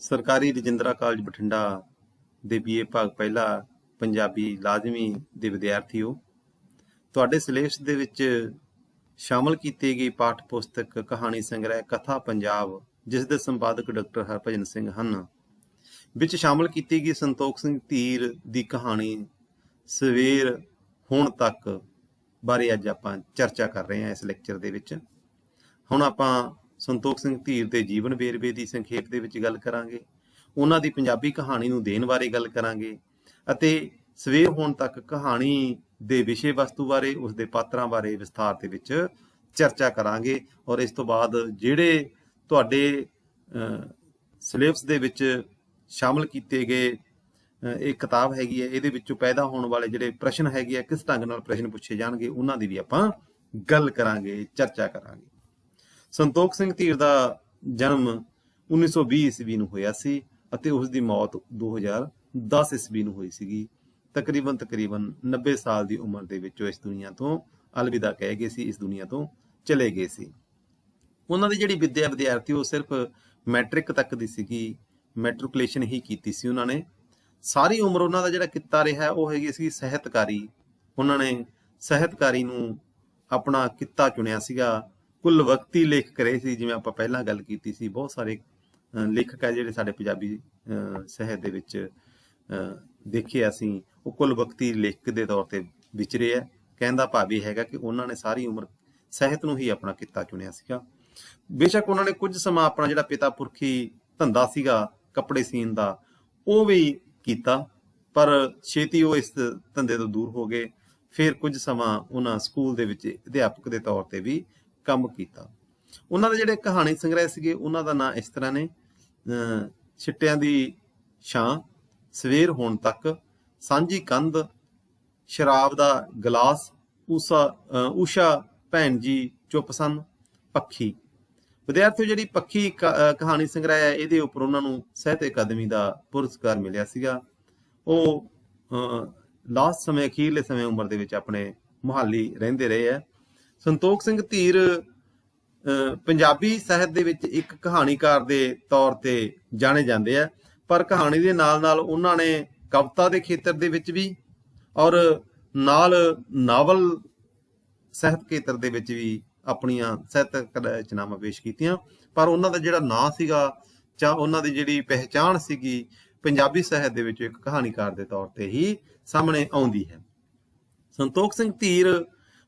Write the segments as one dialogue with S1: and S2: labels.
S1: ਸਰਕਾਰੀ ਰਜਿੰਦਰਾ ਕਾਲਜ ਬਠਿੰਡਾ ਦੇ BA ਭਾਗ ਪਹਿਲਾ ਪੰਜਾਬੀ ਲਾਜ਼ਮੀ ਦੇ ਵਿਦਿਆਰਥੀਓ, ਤੁਹਾਡੇ ਸਿਲੇਬਸ ਦੇ ਵਿੱਚ ਸ਼ਾਮਲ ਕੀਤੀ ਗਈ ਪਾਠ ਪੁਸਤਕ ਕਹਾਣੀ ਸੰਗ੍ਰਹਿ ਕਥਾ ਪੰਜਾਬ, ਜਿਸ ਦੇ ਸੰਪਾਦਕ ਡਾਕਟਰ ਹਰਭਜਨ ਸਿੰਘ ਹਨ, ਵਿੱਚ ਸ਼ਾਮਲ ਕੀਤੀ ਗਈ ਸੰਤੋਖ ਸਿੰਘ ਧੀਰ ਦੀ ਕਹਾਣੀ ਸਵੇਰ ਹੁਣ ਤੱਕ ਬਾਰੇ ਅੱਜ ਆਪਾਂ ਚਰਚਾ ਕਰ ਰਹੇ ਹਾਂ। ਇਸ ਲੈਕਚਰ ਦੇ ਵਿੱਚ ਹੁਣ ਆਪਾਂ ਸੰਤੋਖ ਸਿੰਘ ਧੀਰ ਦੇ ਜੀਵਨ ਵੇਰਵੇ ਦੀ ਸੰਖੇਪ ਦੇ ਵਿੱਚ ਗੱਲ ਕਰਾਂਗੇ, ਉਹਨਾਂ ਦੀ ਪੰਜਾਬੀ ਕਹਾਣੀ ਨੂੰ ਦੇਣ ਬਾਰੇ ਗੱਲ ਕਰਾਂਗੇ ਅਤੇ ਸਵੇਰ ਹੋਣ ਤੱਕ ਕਹਾਣੀ ਦੇ ਵਿਸ਼ੇ ਵਸਤੂ ਬਾਰੇ, ਉਸਦੇ ਪਾਤਰਾਂ ਬਾਰੇ ਵਿਸਥਾਰ ਦੇ ਵਿੱਚ ਚਰਚਾ ਕਰਾਂਗੇ। ਔਰ ਇਸ ਤੋਂ ਬਾਅਦ ਜਿਹੜੇ ਤੁਹਾਡੇ ਸਿਲੇਬਸ ਦੇ ਵਿੱਚ ਸ਼ਾਮਲ ਕੀਤੇ ਗਏ ਇਹ ਕਿਤਾਬ ਹੈਗੀ ਹੈ, ਇਹਦੇ ਵਿੱਚੋਂ ਪੈਦਾ ਹੋਣ ਵਾਲੇ ਜਿਹੜੇ ਪ੍ਰਸ਼ਨ ਹੈਗੇ ਆ, ਕਿਸ ਢੰਗ ਨਾਲ ਪ੍ਰਸ਼ਨ ਪੁੱਛੇ ਜਾਣਗੇ, ਉਹਨਾਂ ਦੀ ਵੀ ਆਪਾਂ ਗੱਲ ਕਰਾਂਗੇ, ਚਰਚਾ ਕਰਾਂਗੇ। ਸੰਤੋਖ ਸਿੰਘ ਧੀਰ ਦਾ ਜਨਮ 1920 ਈਸਵੀ ਨੂੰ ਹੋਇਆ ਸੀ ਅਤੇ ਉਸ ਦੀ ਮੌਤ 2010 ਈਸਵੀ ਨੂੰ ਹੋਈ ਸੀਗੀ। ਤਕਰੀਬਨ 90 ਸਾਲ ਦੀ ਉਮਰ ਦੇ ਵਿੱਚ ਉਹ ਇਸ ਦੁਨੀਆ ਤੋਂ ਅਲਵਿਦਾ ਕਹਿ ਗਏ ਸੀ, ਇਸ ਦੁਨੀਆ ਤੋਂ ਚਲੇ ਗਏ ਸੀ। ਉਹਨਾਂ ਦੀ ਜਿਹੜੀ ਵਿੱਦਿਆ ਵਿਦਿਆਰਥੀ ਉਹ ਸਿਰਫ ਮੈਟ੍ਰਿਕ ਤੱਕ ਦੀ ਸੀਗੀ, ਮੈਟ੍ਰਿਕੂਲੇਸ਼ਨ ਹੀ ਕੀਤੀ ਸੀ ਉਹਨਾਂ ਨੇ। ਸਾਰੀ ਉਮਰ ਉਹਨਾਂ ਦਾ ਜਿਹੜਾ ਕਿੱਤਾ ਰਿਹਾ ਉਹ ਹੈਗੀ ਸੀ ਸਾਹਿਤਕਾਰੀ। ਉਹਨਾਂ ਨੇ ਸਾਹਿਤਕਾਰੀ ਨੂੰ ਆਪਣਾ ਕਿੱਤਾ ਚੁਣਿਆ ਸੀਗਾ। ਕੁੱਲ ਵਕਤੀ ਲੇਖਕ ਰਹੇ ਸੀ, ਜਿਵੇਂ ਆਪਾਂ ਪਹਿਲਾਂ ਗੱਲ ਕੀਤੀ ਸੀ। ਬਹੁਤ ਸਾਰੇ ਲੇਖਕ ਹੈ ਜਿਹੜੇ ਸਾਡੇ ਪੰਜਾਬੀ ਸਾਹਿਤ ਦੇ ਵਿੱਚ ਦੇਖੇ ਅਸੀਂ, ਉਹ ਕੁੱਲ ਵਕਤੀ ਲੇਖਕ ਦੇ ਤੌਰ ਤੇ ਵਿਚਰੇ ਹੈ। ਕਹਿਣ ਦਾ ਭਾਵ ਇਹ ਹੈਗਾ ਕਿ ਉਹਨਾਂ ਨੇ ਸਾਰੀ ਉਮਰ ਸਾਹਿਤ ਨੂੰ ਹੀ ਆਪਣਾ ਕਿੱਤਾ ਚੁਣਿਆ ਸੀਗਾ। ਬੇਸ਼ੱਕ ਉਹਨਾਂ ਨੇ ਕੁਝ ਸਮਾਂ ਆਪਣਾ ਜਿਹੜਾ ਪਿਤਾ ਪੁਰਖੀ ਧੰਦਾ ਸੀਗਾ ਕੱਪੜੇ ਸੀਨ ਦਾ, ਉਹ ਵੀ ਕੀਤਾ, ਪਰ ਛੇਤੀ ਉਹ ਇਸ ਧੰਦੇ ਤੋਂ ਦੂਰ ਹੋ ਗਏ। ਫਿਰ ਕੁਝ ਸਮਾਂ ਉਹਨਾਂ ਸਕੂਲ ਦੇ ਵਿੱਚ ਅਧਿਆਪਕ ਦੇ ਤੌਰ ਤੇ ਵੀ ਕੰਮ ਕੀਤਾ। ਉਹਨਾਂ ਦੇ ਜਿਹੜੇ ਕਹਾਣੀ ਸੰਗ੍ਰਹਿ ਸੀਗੇ, ਉਹਨਾਂ ਦਾ ਨਾਂ ਇਸ ਤਰ੍ਹਾਂ ਨੇ: ਛਿੱਟਿਆਂ ਦੀ ਛਾਂ, ਸਵੇਰ ਹੋਣ ਤੱਕ, ਸਾਂਝੀ ਕੰਧ, ਸ਼ਰਾਬ ਦਾ ਗਲਾਸ, ਊਸ਼ਾ ਭੈਣ ਜੀ ਚੁੱਪ ਸਨ, ਪੱਖੀ। ਵਿਦਿਆਰਥੀਓ, ਜਿਹੜੀ ਪੱਖੀ ਕਹਾਣੀ ਸੰਗ੍ਰਹਿ ਹੈ, ਇਹਦੇ ਉੱਪਰ ਉਹਨਾਂ ਨੂੰ ਸਾਹਿਤ ਅਕਾਦਮੀ ਦਾ ਪੁਰਸਕਾਰ ਮਿਲਿਆ ਸੀਗਾ। ਉਹ ਲਾਸਟ ਸਮੇਂ, ਅਖੀਰਲੇ ਸਮੇਂ ਉਮਰ ਦੇ ਵਿੱਚ ਆਪਣੇ ਮੁਹਾਲੀ ਰਹਿੰਦੇ ਰਹੇ ਹੈ। ਸੰਤੋਖ ਸਿੰਘ ਧੀਰ ਪੰਜਾਬੀ ਸਾਹਿਤ ਦੇ ਵਿੱਚ ਇੱਕ ਕਹਾਣੀਕਾਰ ਦੇ ਤੌਰ ਤੇ ਜਾਣੇ ਜਾਂਦੇ ਆ, ਪਰ ਕਹਾਣੀ ਦੇ ਨਾਲ ਨਾਲ ਉਹਨਾਂ ਨੇ ਕਵਿਤਾ ਦੇ ਖੇਤਰ ਦੇ ਵਿੱਚ ਵੀ ਔਰ ਨਾਲ ਨਾਵਲ ਸਾਹਿਤ ਖੇਤਰ ਦੇ ਵਿੱਚ ਵੀ ਆਪਣੀਆਂ ਸਾਹਿਤਕ ਰਚਨਾਵਾਂ ਪੇਸ਼ ਕੀਤੀਆਂ। ਪਰ ਉਹਨਾਂ ਦਾ ਜਿਹੜਾ ਨਾਂ ਸੀਗਾ ਜਾਂ ਉਹਨਾਂ ਦੀ ਜਿਹੜੀ ਪਹਿਚਾਣ ਸੀਗੀ, ਪੰਜਾਬੀ ਸਾਹਿਤ ਦੇ ਵਿੱਚ ਇੱਕ ਕਹਾਣੀਕਾਰ ਦੇ ਤੌਰ ਤੇ ਹੀ ਸਾਹਮਣੇ ਆਉਂਦੀ ਹੈ। ਸੰਤੋਖ ਸਿੰਘ ਧੀਰ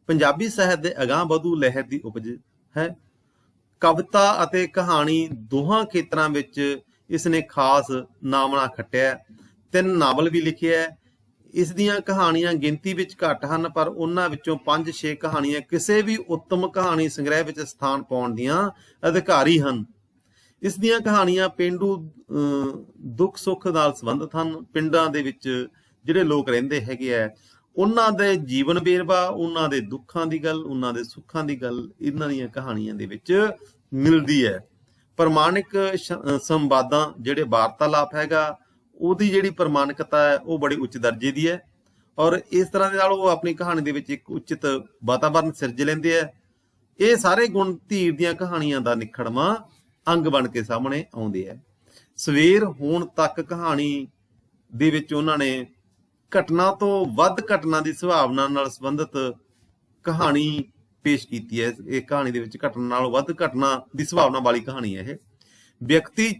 S1: ਪੰਜਾਬੀ ਸਾਹਿਤ ਦੇ ਅਗਾਂਹ ਵਧੂ ਲਹਿਰ ਦੀ ਉਪਜ ਹੈ। ਕਵਿਤਾ ਅਤੇ ਕਹਾਣੀ ਦੋਹਾਂ ਖੇਤਰਾਂ ਵਿੱਚ ਇਸਨੇ ਖਾਸ ਨਾਮਣਾ ਖੱਟਿਆ। 3 ਨਾਵਲ ਵੀ ਲਿਖੇ ਹੈ। ਇਸ ਦੀਆਂ ਕਹਾਣੀਆਂ ਗਿਣਤੀ ਵਿੱਚ ਘੱਟ ਹਨ, ਪਰ ਉਹਨਾਂ ਵਿੱਚੋਂ 5-6 ਕਹਾਣੀਆਂ ਕਿਸੇ ਵੀ ਉੱਤਮ ਕਹਾਣੀ ਸੰਗ੍ਰਹਿ ਵਿੱਚ ਸਥਾਨ ਪਾਉਣ ਦੀਆਂ ਅਧਿਕਾਰੀ ਹਨ। ਇਸ ਦੀਆਂ ਕਹਾਣੀਆਂ ਪੇਂਡੂ ਦੁੱਖ ਸੁੱਖ ਨਾਲ ਸੰਬੰਧਿਤ ਹਨ। ਪਿੰਡਾਂ ਦੇ ਵਿੱਚ ਜਿਹੜੇ ਲੋਕ ਰਹਿੰਦੇ ਹੈਗੇ ਆ, ਉਹਨਾਂ ਦੇ ਜੀਵਨ ਵੇਰਵਾ, ਉਹਨਾਂ ਦੇ ਦੁੱਖਾਂ ਦੀ ਗੱਲ, ਉਹਨਾਂ ਦੇ ਸੁੱਖਾਂ ਦੀ ਗੱਲ ਇਹਨਾਂ ਦੀਆਂ ਕਹਾਣੀਆਂ ਦੇ ਵਿੱਚ ਮਿਲਦੀ ਹੈ। ਪ੍ਰਮਾਣਿਕ ਸੰਵਾਦਾਂ, ਜਿਹੜੇ ਵਾਰਤਾਲਾਪ ਹੈਗਾ, ਉਹਦੀ ਜਿਹੜੀ ਪ੍ਰਮਾਣਿਕਤਾ ਹੈ ਉਹ ਬੜੀ ਉੱਚ ਦਰਜੇ ਦੀ ਹੈ। ਔਰ ਇਸ ਤਰ੍ਹਾਂ ਦੇ ਨਾਲ ਉਹ ਆਪਣੀ ਕਹਾਣੀ ਦੇ ਵਿੱਚ ਇੱਕ ਉਚਿਤ ਵਾਤਾਵਰਨ ਸਿਰਜ ਲੈਂਦੇ ਆ। ਇਹ ਸਾਰੇ ਗੁਣ ਧੀਰ ਦੀਆਂ ਕਹਾਣੀਆਂ ਦਾ ਨਿਖੜਵਾਂ ਅੰਗ ਬਣ ਕੇ ਸਾਹਮਣੇ ਆਉਂਦੇ ਆ। ਸਵੇਰ ਹੋਣ ਤੱਕ ਕਹਾਣੀ ਦੇ ਵਿੱਚ ਉਹਨਾਂ ਨੇ ਘਟਨਾ ਤੋਂ ਵੱਧ ਘਟਨਾ ਦੀ ਸੁਭਾਵਨਾ ਨਾਲ ਸੰਬੰਧਿਤ ਕਹਾਣੀ ਪੇਸ਼ ਕੀਤੀ ਹੈ। ਇਹ ਕਹਾਣੀ ਦੇ ਵਿੱਚ ਘਟਨਾ ਨਾਲੋਂ ਵੱਧ ਘਟਨਾ ਦੀ ਸੁਭਾਵਨਾ ਵਾਲੀ ਕਹਾਣੀ ਹੈ। ਇਹ ਵਿਅਕਤੀ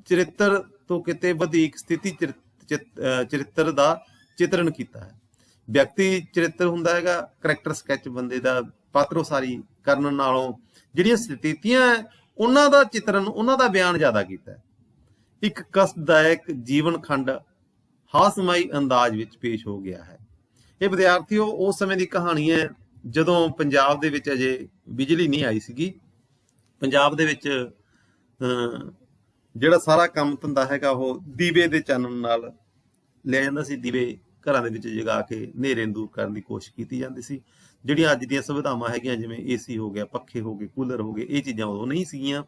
S1: ਚਰਿੱਤਰ ਤੋਂ ਕਿਤੇ ਵਧੇਕ ਸਥਿਤੀ ਚਰਿੱਤਰ ਦਾ ਚਿਤਰਨ ਕੀਤਾ ਹੈ। ਵਿਅਕਤੀ ਚਰਿੱਤਰ ਹੁੰਦਾ ਹੈਗਾ ਕਰੈਕਟਰ ਸਕੈਚ, ਬੰਦੇ ਦਾ ਪਾਤਰ ਉਸਾਰੀ ਕਰਨ ਨਾਲੋਂ ਜਿਹੜੀਆਂ ਸਥਿਤੀਆਂ ਉਹਨਾਂ ਦਾ ਚਿਤਰਨ, ਉਹਨਾਂ ਦਾ ਬਿਆਨ ਜ਼ਿਆਦਾ ਕੀਤਾ ਹੈ। ਇੱਕ ਕਸ਼ਟਦਾਇਕ ਜੀਵਨ ਖੰਡ ਹਾਸਮਾਈ ਅੰਦਾਜ਼ ਵਿੱਚ ਪੇਸ਼ ਹੋ ਗਿਆ ਹੈ। ਇਹ ਵਿਦਿਆਰਥੀਓ ਉਸ ਸਮੇਂ ਦੀ ਕਹਾਣੀ ਹੈ ਜਦੋਂ ਪੰਜਾਬ ਦੇ ਵਿੱਚ ਅਜੇ ਬਿਜਲੀ ਨਹੀਂ ਆਈ ਸੀਗੀ। ਪੰਜਾਬ ਦੇ ਵਿੱਚ ਜਿਹੜਾ ਸਾਰਾ ਕੰਮ ਧੰਦਾ ਹੈਗਾ ਉਹ ਦੀਵੇ ਦੇ ਚਾਨਣ ਨਾਲ ਲਿਆ ਜਾਂਦਾ ਸੀ। ਦੀਵੇ ਘਰਾਂ ਦੇ ਵਿੱਚ ਜਗਾ ਕੇ ਹਨੇਰੇ ਨੂੰ ਦੂਰ ਕਰਨ ਦੀ ਕੋਸ਼ਿਸ਼ ਕੀਤੀ ਜਾਂਦੀ ਸੀ। ਜਿਹੜੀਆਂ ਅੱਜ ਦੀਆਂ ਸੁਵਿਧਾਵਾਂ ਹੈਗੀਆਂ, ਜਿਵੇਂ AC ਹੋ ਗਿਆ, ਪੱਖੇ ਹੋ ਗਏ, ਕੂਲਰ ਹੋ ਗਏ, ਇਹ ਚੀਜ਼ਾਂ ਉਦੋਂ ਨਹੀਂ ਸੀਗੀਆਂ।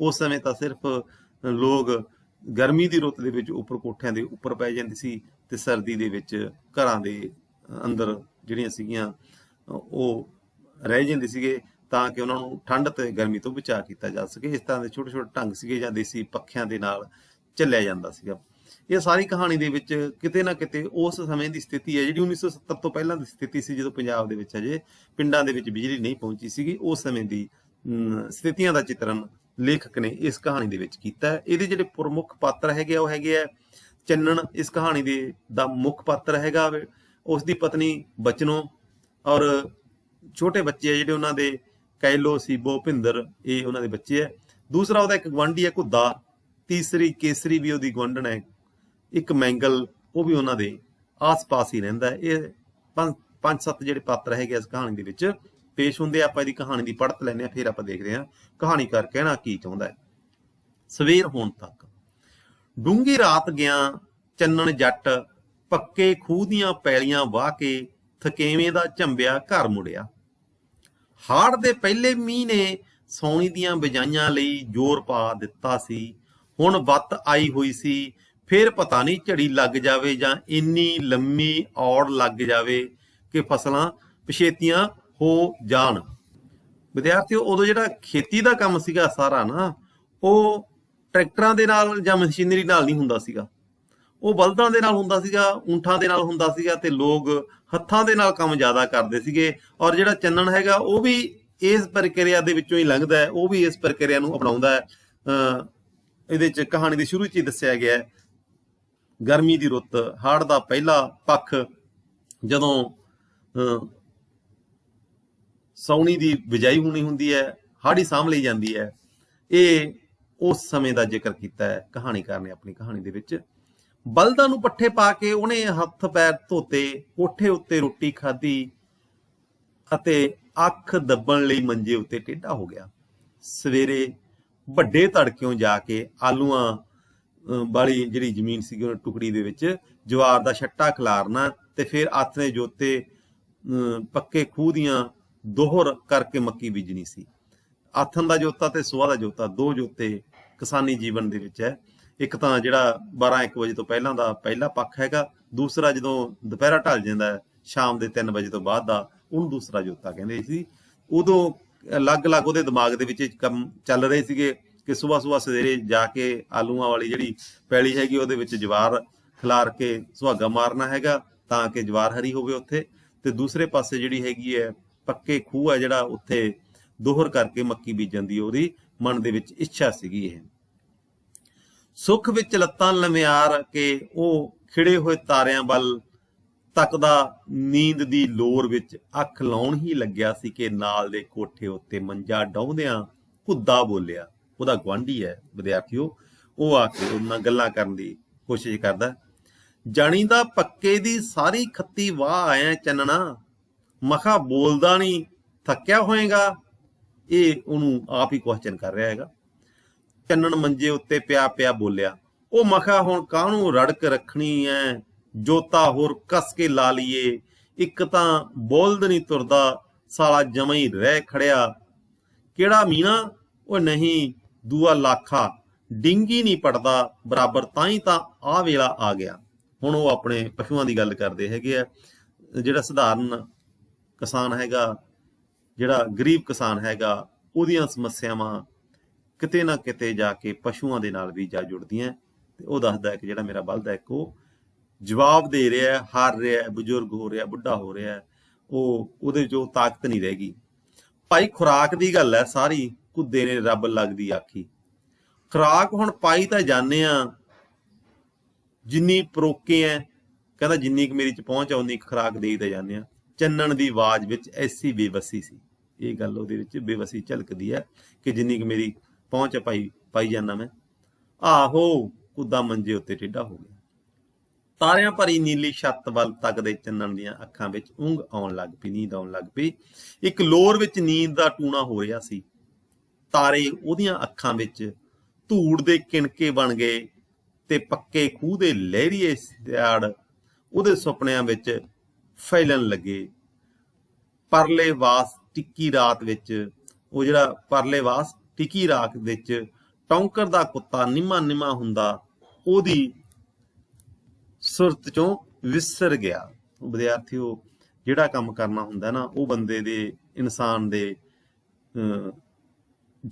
S1: ਉਸ ਸਮੇਂ ਤਾਂ ਸਿਰਫ ਲੋਕ ਗਰਮੀ ਦੀ ਰੁੱਤ ਦੇ ਵਿੱਚ ਉੱਪਰ ਕੋਠਿਆਂ ਦੇ ਉੱਪਰ ਪੈ ਜਾਂਦੇ ਸੀ ਤੇ ਸਰਦੀ ਦੇ ਵਿੱਚ ਘਰਾਂ ਦੇ ਅੰਦਰ ਜਿਹੜੀਆਂ ਸੀਗੀਆਂ ਉਹ ਰਹਿ ਜਾਂਦੇ ਸੀਗੇ, ਤਾਂ ਕਿ ਉਹਨਾਂ ਨੂੰ ਠੰਡ ਤੇ ਗਰਮੀ ਤੋਂ ਬਚਾਅ ਕੀਤਾ ਜਾ ਸਕੇ। ਇਸ ਤਰ੍ਹਾਂ ਦੇ ਛੋਟੇ ਛੋਟੇ ਢੰਗ ਸੀਗੇ, ਜਾਂ ਦੇਸੀ ਪੱਖਿਆਂ ਦੇ ਨਾਲ ਚੱਲਿਆ ਜਾਂਦਾ ਸੀਗਾ। ਇਹ ਸਾਰੀ ਕਹਾਣੀ ਦੇ ਵਿੱਚ ਕਿਤੇ ਨਾ ਕਿਤੇ ਉਸ ਸਮੇਂ ਦੀ ਸਥਿਤੀ ਹੈ ਜਿਹੜੀ 1970 ਤੋਂ ਪਹਿਲਾਂ ਦੀ ਸਥਿਤੀ ਸੀ, ਜਦੋਂ ਪੰਜਾਬ ਦੇ ਵਿੱਚ ਅਜੇ ਪਿੰਡਾਂ ਦੇ ਵਿੱਚ ਬਿਜਲੀ ਨਹੀਂ ਪਹੁੰਚੀ ਸੀਗੀ। ਉਸ ਸਮੇਂ ਦੀ ਸਥਿਤੀਆਂ ਦਾ ਚਿੱਤਰਨ ਲੇਖਕ ਨੇ ਇਸ ਕਹਾਣੀ ਦੇ ਵਿੱਚ ਕੀਤਾ ਹੈ। ਇਹਦੇ ਜਿਹੜੇ ਪ੍ਰਮੁੱਖ ਪਾਤਰ ਹੈਗੇ ਉਹ ਹੈਗੇ ਆ ਚੰਨਣ, ਇਸ ਕਹਾਣੀ ਦੇ ਦਾ ਮੁੱਖ ਪਾਤਰ ਹੈਗਾ, ਉਸ ਦੀ ਪਤਨੀ ਬਚਨੋ, ਔਰ ਛੋਟੇ ਬੱਚੇ ਆ ਜਿਹੜੇ ਉਹਨਾਂ ਦੇ, ਕੈਲੋ, ਸੀਬੋ, ਭਿੰਦਰ, ਇਹ ਉਹਨਾਂ ਦੇ ਬੱਚੇ ਹੈ। ਦੂਸਰਾ ਉਹਦਾ ਇੱਕ ਗੁਆਂਢੀ ਹੈ ਘੁੱਦਾ, ਤੀਸਰੀ ਕੇਸਰੀ ਵੀ ਉਹਦੀ ਗੁਆਂਢਣ ਹੈ, ਇੱਕ ਮੈਂਗਲ, ਉਹ ਵੀ ਉਹਨਾਂ ਦੇ ਆਸ-ਪਾਸ ਹੀ ਰਹਿੰਦਾ ਹੈ। ਇਹ ਪੰਜ ਸੱਤ ਜਿਹੜੇ ਪਾਤਰ ਹੈਗੇ ਇਸ ਕਹਾਣੀ ਦੇ ਵਿੱਚ ਪੇਸ਼ ਹੁੰਦੇ ਆ। ਆਪਾਂ ਇਹਦੀ ਕਹਾਣੀ ਦੀ ਪੜ੍ਹਤ ਲੈਂਦੇ ਹਾਂ, ਫਿਰ ਆਪਾਂ ਦੇਖਦੇ ਹਾਂ ਕਹਾਣੀਕਾਰ ਕਹਿਣਾ ਕੀ ਚਾਹੁੰਦਾ ਹੈ। ਸਵੇਰ ਹੋਣ ਤੱਕ ਡੂੰਘੀ ਰਾਤ ਗਿਆ ਚੰਨਣ ਜੱਟ, ਪੱਕੇ ਖੂਹ ਦੀਆਂ ਪੈਲੀਆਂ ਵਾਹ ਕੇ ਥਕੇਵੇਂ ਦਾ ਝੰਬਿਆ ਘਰ ਮੁੜਿਆ। ਹਾੜ ਦੇ ਪਹਿਲੇ ਮੀਂਹ ਨੇ ਸੌਣੀ ਦੀਆਂ ਬਿਜਾਈਆਂ ਲਈ ਜ਼ੋਰ ਪਾ ਦਿੱਤਾ ਸੀ। ਹੁਣ ਵੱਤ ਆਈ ਹੋਈ ਸੀ, ਫਿਰ ਪਤਾ ਨਹੀਂ ਝੜੀ ਲੱਗ ਜਾਵੇ ਜਾਂ ਇੰਨੀ ਲੰਮੀ ਔੜ ਲੱਗ ਜਾਵੇ ਕਿ ਫਸਲਾਂ ਪਛੇਤੀਆਂ ਹੋ ਜਾਣ। ਵਿਦਿਆਰਥੀਓ, ਉਦੋਂ ਜਿਹੜਾ ਖੇਤੀ ਦਾ ਕੰਮ ਸੀਗਾ ਸਾਰਾ ਨਾ, ਉਹ ਟਰੈਕਟਰਾਂ ਦੇ ਨਾਲ ਜਾਂ ਮਸ਼ੀਨਰੀ ਨਾਲ ਨਹੀਂ ਹੁੰਦਾ ਸੀਗਾ, ਉਹ ਬਲਦਾਂ ਦੇ ਨਾਲ ਹੁੰਦਾ ਸੀਗਾ, ਊਂਠਾਂ ਦੇ ਨਾਲ ਹੁੰਦਾ ਸੀਗਾ, ਤੇ ਲੋਕ ਹੱਥਾਂ ਦੇ ਨਾਲ ਕੰਮ ਜ਼ਿਆਦਾ ਕਰਦੇ ਸੀਗੇ। ਔਰ ਜਿਹੜਾ ਚੰਨਣ ਹੈਗਾ ਉਹ ਵੀ ਇਸ ਪ੍ਰਕਿਰਿਆ ਦੇ ਵਿੱਚੋਂ ਹੀ ਲੰਘਦਾ ਹੈ, ਉਹ ਵੀ ਇਸ ਪ੍ਰਕਿਰਿਆ ਨੂੰ ਅਪਣਾਉਂਦਾ ਹੈ। ਇਹਦੇ 'ਚ ਕਹਾਣੀ ਦੇ ਸ਼ੁਰੂ 'ਚ ਹੀ ਦੱਸਿਆ ਗਿਆ ਹੈ, ਗਰਮੀ ਦੀ ਰੁੱਤ, ਹਾੜ ਦਾ ਪਹਿਲਾ ਪੱਖ, ਜਦੋਂ ਸਾਉਣੀ ਦੀ ਬਿਜਾਈ ਹੋਣੀ ਹੁੰਦੀ ਹੈ, ਹਾੜੀ ਸਾਂਭ ਲਈ ਜਾਂਦੀ ਹੈ। ਇਹ ਉਸ ਸਮੇਂ ਦਾ ਜ਼ਿਕਰ ਕੀਤਾ ਹੈ ਕਹਾਣੀਕਾਰ ਨੇ ਆਪਣੀ ਕਹਾਣੀ ਦੇ ਵਿੱਚ। ਬਲਦਾਂ ਨੂੰ ਪੱਠੇ ਪਾ ਕੇ ਉਹਨੇ ਹੱਥ ਪੈਰ ਧੋਤੇ, ਕੋਠੇ ਉੱਤੇ ਰੋਟੀ ਖਾਧੀ ਅਤੇ ਅੱਖ ਦੱਬਣ ਲਈ ਮੰਜੇ ਉੱਤੇ ਟੇਢਾ ਹੋ ਗਿਆ। ਸਵੇਰੇ ਵੱਡੇ ਤੜਕਿਓਂ ਜਾ ਕੇ ਆਲੂਆਂ ਵਾਲੀ ਜਿਹੜੀ ਜ਼ਮੀਨ ਸੀਗੀ ਉਹ ਟੁਕੜੀ ਦੇ ਵਿੱਚ ਜਵਾਰ ਦਾ ਛੱਟਾ ਖਿਲਾਰਨਾ, ਤੇ ਫਿਰ ਆਥਣੇ ਜੋਤੇ ਪੱਕੇ ਖੂਹ ਦੀਆਂ ਦੋਹਰ ਕਰਕੇ ਮੱਕੀ ਬੀਜਣੀ ਸੀ। ਆਥਣ ਦਾ ਜੋਤਾ ਤੇ ਸੁਆਹ ਦਾ ਜੋਤਾ, ਦੋ ਜੋਤੇ ਕਿਸਾਨੀ ਜੀਵਨ ਦੇ ਵਿੱਚ ਹੈ। ਇੱਕ ਤਾਂ ਜਿਹੜਾ 12-1 ਵਜੇ ਤੋਂ ਪਹਿਲਾਂ ਦਾ ਪਹਿਲਾ ਪੱਖ ਹੈਗਾ, ਦੂਸਰਾ ਜਦੋਂ ਦੁਪਹਿਰਾ ਢਲ ਜਾਂਦਾ ਹੈ ਸ਼ਾਮ ਦੇ 3 ਵਜੇ ਤੋਂ ਬਾਅਦ ਦਾ, ਉਹਨੂੰ ਦੂਸਰਾ ਜੋਤਾ ਕਹਿੰਦੇ ਸੀ। ਉਦੋਂ ਅਲੱਗ-ਅਲੱਗ ਉਹਦੇ ਦਿਮਾਗ ਦੇ ਵਿੱਚ ਕੰਮ ਚੱਲ ਰਹੇ ਸੀਗੇ ਕਿ ਸੁਬਾਹ ਸਵੇਰੇ ਜਾ ਕੇ ਆਲੂਆਂ ਵਾਲੀ ਜਿਹੜੀ ਪੈਲੀ ਹੈਗੀ ਉਹਦੇ ਵਿੱਚ ਜਵਾਰ ਖਿਲਾਰ ਕੇ ਸੁਹਾਗਾ ਮਾਰਨਾ ਹੈਗਾ ਤਾਂ ਕਿ ਜਵਾਰ ਹਰੀ ਹੋਵੇ ਉੱਥੇ, ਤੇ ਦੂਸਰੇ ਪਾਸੇ ਜਿਹੜੀ ਹੈਗੀ ਹੈ ਪੱਕੇ ਖੂਹ ਹੈ ਜਿਹੜਾ, ਉੱਥੇ ਦੋਹਰ ਕਰਕੇ ਮੱਕੀ ਬੀਜਣ ਦੀ ਉਹਦੀ ਮਨ ਦੇ ਵਿੱਚ ਇੱਛਾ ਸੀਗੀ। ਇਹ ਸੁੱਖ ਵਿੱਚ ਲੱਤਾਂ ਲਮਿਆਰ ਕੇ ਉਹ ਖਿੜੇ ਹੋਏ ਤਾਰਿਆਂ ਵੱਲ ਤੱਕਦਾ ਨੀਂਦ ਦੀ ਲੋਰ ਵਿੱਚ ਅੱਖ ਲਾਉਣ ਹੀ ਲੱਗਿਆ ਸੀ ਕਿ ਨਾਲ ਦੇ ਕੋਠੇ ਉੱਤੇ ਮੰਜਾ ਡਾਉਂਦਿਆਂ ਘੁੱਦਾ ਬੋਲਿਆ। ਉਹਦਾ ਗੁਆਂਢੀ ਹੈ ਵਿਦਿਆਰਥੀਓ, ਉਹ ਆ ਕੇ ਉਹਨਾਂ ਗੱਲਾਂ ਕਰਨ ਦੀ ਕੋਸ਼ਿਸ਼ ਕਰਦਾ। ਜਾਣੀ ਦਾ ਪੱਕੇ ਦੀ ਸਾਰੀ ਖੱਤੀ ਵਾਹ ਆਇਆ ਚੰਨਣਾ, ਮਖਾ ਬੋਲਦਾ ਨਹੀਂ, ਥੱਕਿਆ ਹੋਏਗਾ। ਇਹ ਉਹਨੂੰ ਆਪ ਹੀ ਕੁਐਸਚਨ ਕਰ ਰਿਹਾ ਹੈਗਾ। ਚੰਨਣ ਮੰਜੇ ਉੱਤੇ ਪਿਆ ਪਿਆ ਬੋਲਿਆ, ਉਹ ਮਖਾ ਹੁਣ ਕਾਹਨੂੰ ਰੜਕ ਰੱਖਣੀ ਐ, ਜੋਤਾ ਹੋਰ ਕੱਸ ਕੇ ਲਾ ਲਈਏ। ਇੱਕ ਤਾਂ ਬੋਲਦ ਨਹੀਂ ਤੁਰਦਾ, ਸਾਲਾ ਜਮਾਂ ਹੀ ਰਹਿ ਖੜਿਆ। ਕਿਹੜਾ ਮੀਣਾ, ਉਹ ਨਹੀਂ ਦੂਆ ਲਾਖਾ, ਡਿੰਗੀ ਨਹੀਂ ਪੜਦਾ ਬਰਾਬਰ, ਤਾਂ ਹੀ ਤਾਂ ਆਹ ਵੇਲਾ ਆ ਗਿਆ। ਹੁਣ ਉਹ ਆਪਣੇ ਪਸ਼ੂਆਂ ਦੀ ਗੱਲ ਕਰਦੇ ਹੈਗੇ ਆ। ਜਿਹੜਾ ਸਧਾਰਨ ਕਿਸਾਨ ਹੈਗਾ, ਜਿਹੜਾ ਗਰੀਬ ਕਿਸਾਨ ਹੈਗਾ, ਉਹਦੀਆਂ ਸਮੱਸਿਆਵਾਂ ਕਿਤੇ ਨਾ ਕਿਤੇ ਜਾ ਕੇ ਪਸ਼ੂਆਂ ਦੇ ਨਾਲ ਵੀ ਜਾ ਜੁੜਦੀਆਂ। ਤੇ ਉਹ ਦੱਸਦਾ ਹੈ ਕਿ ਜਿਹੜਾ ਮੇਰਾ ਬਲਦ ਹੈ, ਉਹ ਜਵਾਬ ਦੇ ਰਿਹਾ, ਹਾਰ ਰਿਹਾ, ਬਜ਼ੁਰਗ ਹੋ ਰਿਹਾ, ਬੁੱਢਾ ਹੋ ਰਿਹਾ, ਉਹਦੇ 'ਚ ਉਹ ਤਾਕਤ ਨਹੀਂ ਰਹਿ ਗਈ। ਭਾਈ ਖੁਰਾਕ ਦੀ ਗੱਲ ਹੈ ਸਾਰੀ, ਘੁੱਦੇ ਨੇ ਰੱਬ ਲੱਗਦੀ ਆਖੀ। ਖੁਰਾਕ ਹੁਣ ਪਾਈ ਤਾਂ ਜਾਂਦੇ ਆ, ਜਿੰਨੀ ਪਰੋਕੇ ਐ, ਕਹਿੰਦਾ ਜਿੰਨੀ ਕੁ ਮੇਰੀ 'ਚ ਪਹੁੰਚ ਆ ਉਨੀ ਖੁਰਾਕ ਦੇਈ ਤਾਂ ਜਾਂਦੇ ਆ। ਚੰਨਣ ਦੀ ਆਵਾਜ਼ ਵਿੱਚ ਐਸੀ ਬੇਵਸੀ ਸੀ, ਇਹ ਗੱਲ ਉਹਦੇ ਵਿੱਚ ਬੇਵਸੀ ਝਲਕਦੀ ਹੈ ਕਿ ਜਿੰਨੀ ਕੁ ਮੇਰੀ ਪਹੁੰਚ ਪਾਈ ਜਾਂਦਾ ਮੈਂ। ਆਹੋ, ਘੁੱਦਾ ਮੰਜੇ ਉੱਤੇ ਟੇਢਾ ਹੋ ਗਿਆ। ਤਾਰਿਆਂ ਭਰੀ ਨੀਲੀ ਛੱਤ ਵੱਲ ਤੱਕਦੇ ਚੰਨਣ ਦੀਆਂ ਅੱਖਾਂ ਵਿੱਚ ਉਂਘ ਆਉਣ ਲੱਗ ਪਈ, ਨੀਂਦ ਆਉਣ ਲੱਗ ਪਈ। ਇੱਕ ਲੋਰ ਵਿੱਚ ਨੀਂਦ ਦਾ ਟੂਣਾ ਹੋ ਰਿਹਾ ਸੀ। ਤਾਰੇ ਉਹਦੀਆਂ ਅੱਖਾਂ ਵਿੱਚ ਧੂੜ ਦੇ ਕਿਣਕੇ ਬਣ ਗਏ ਤੇ ਪੱਕੇ ਖੂਹ ਦੇ ਲਹਿਰੀਏ ਸਿਆੜ ਉਹਦੇ ਸੁਪਨਿਆਂ ਵਿੱਚ ਫੈਲਣ ਲੱਗੇ। ਪਰਲੇਵਾਸ ਟਿੱਕੀ ਰਾਤ ਵਿੱਚ, ਉਹ ਜਿਹੜਾ ਪਰਲੇਵਾਸ ਟਿੱਕੀ ਰਾਤ ਵਿੱਚ ਟੌਂਕਰ ਦਾ ਕੁੱਤਾ ਨਿਮਾ ਹੁੰਦਾ, ਉਹਦੀ ਸੁਰਤ ਚੋਂ ਵਿਸਰ ਗਿਆ। ਵਿਦਿਆਰਥੀਓ, ਜਿਹੜਾ ਕੰਮ ਕਰਨਾ ਹੁੰਦਾ ਨਾ, ਉਹ ਬੰਦੇ ਦੇ, ਇਨਸਾਨ ਦੇ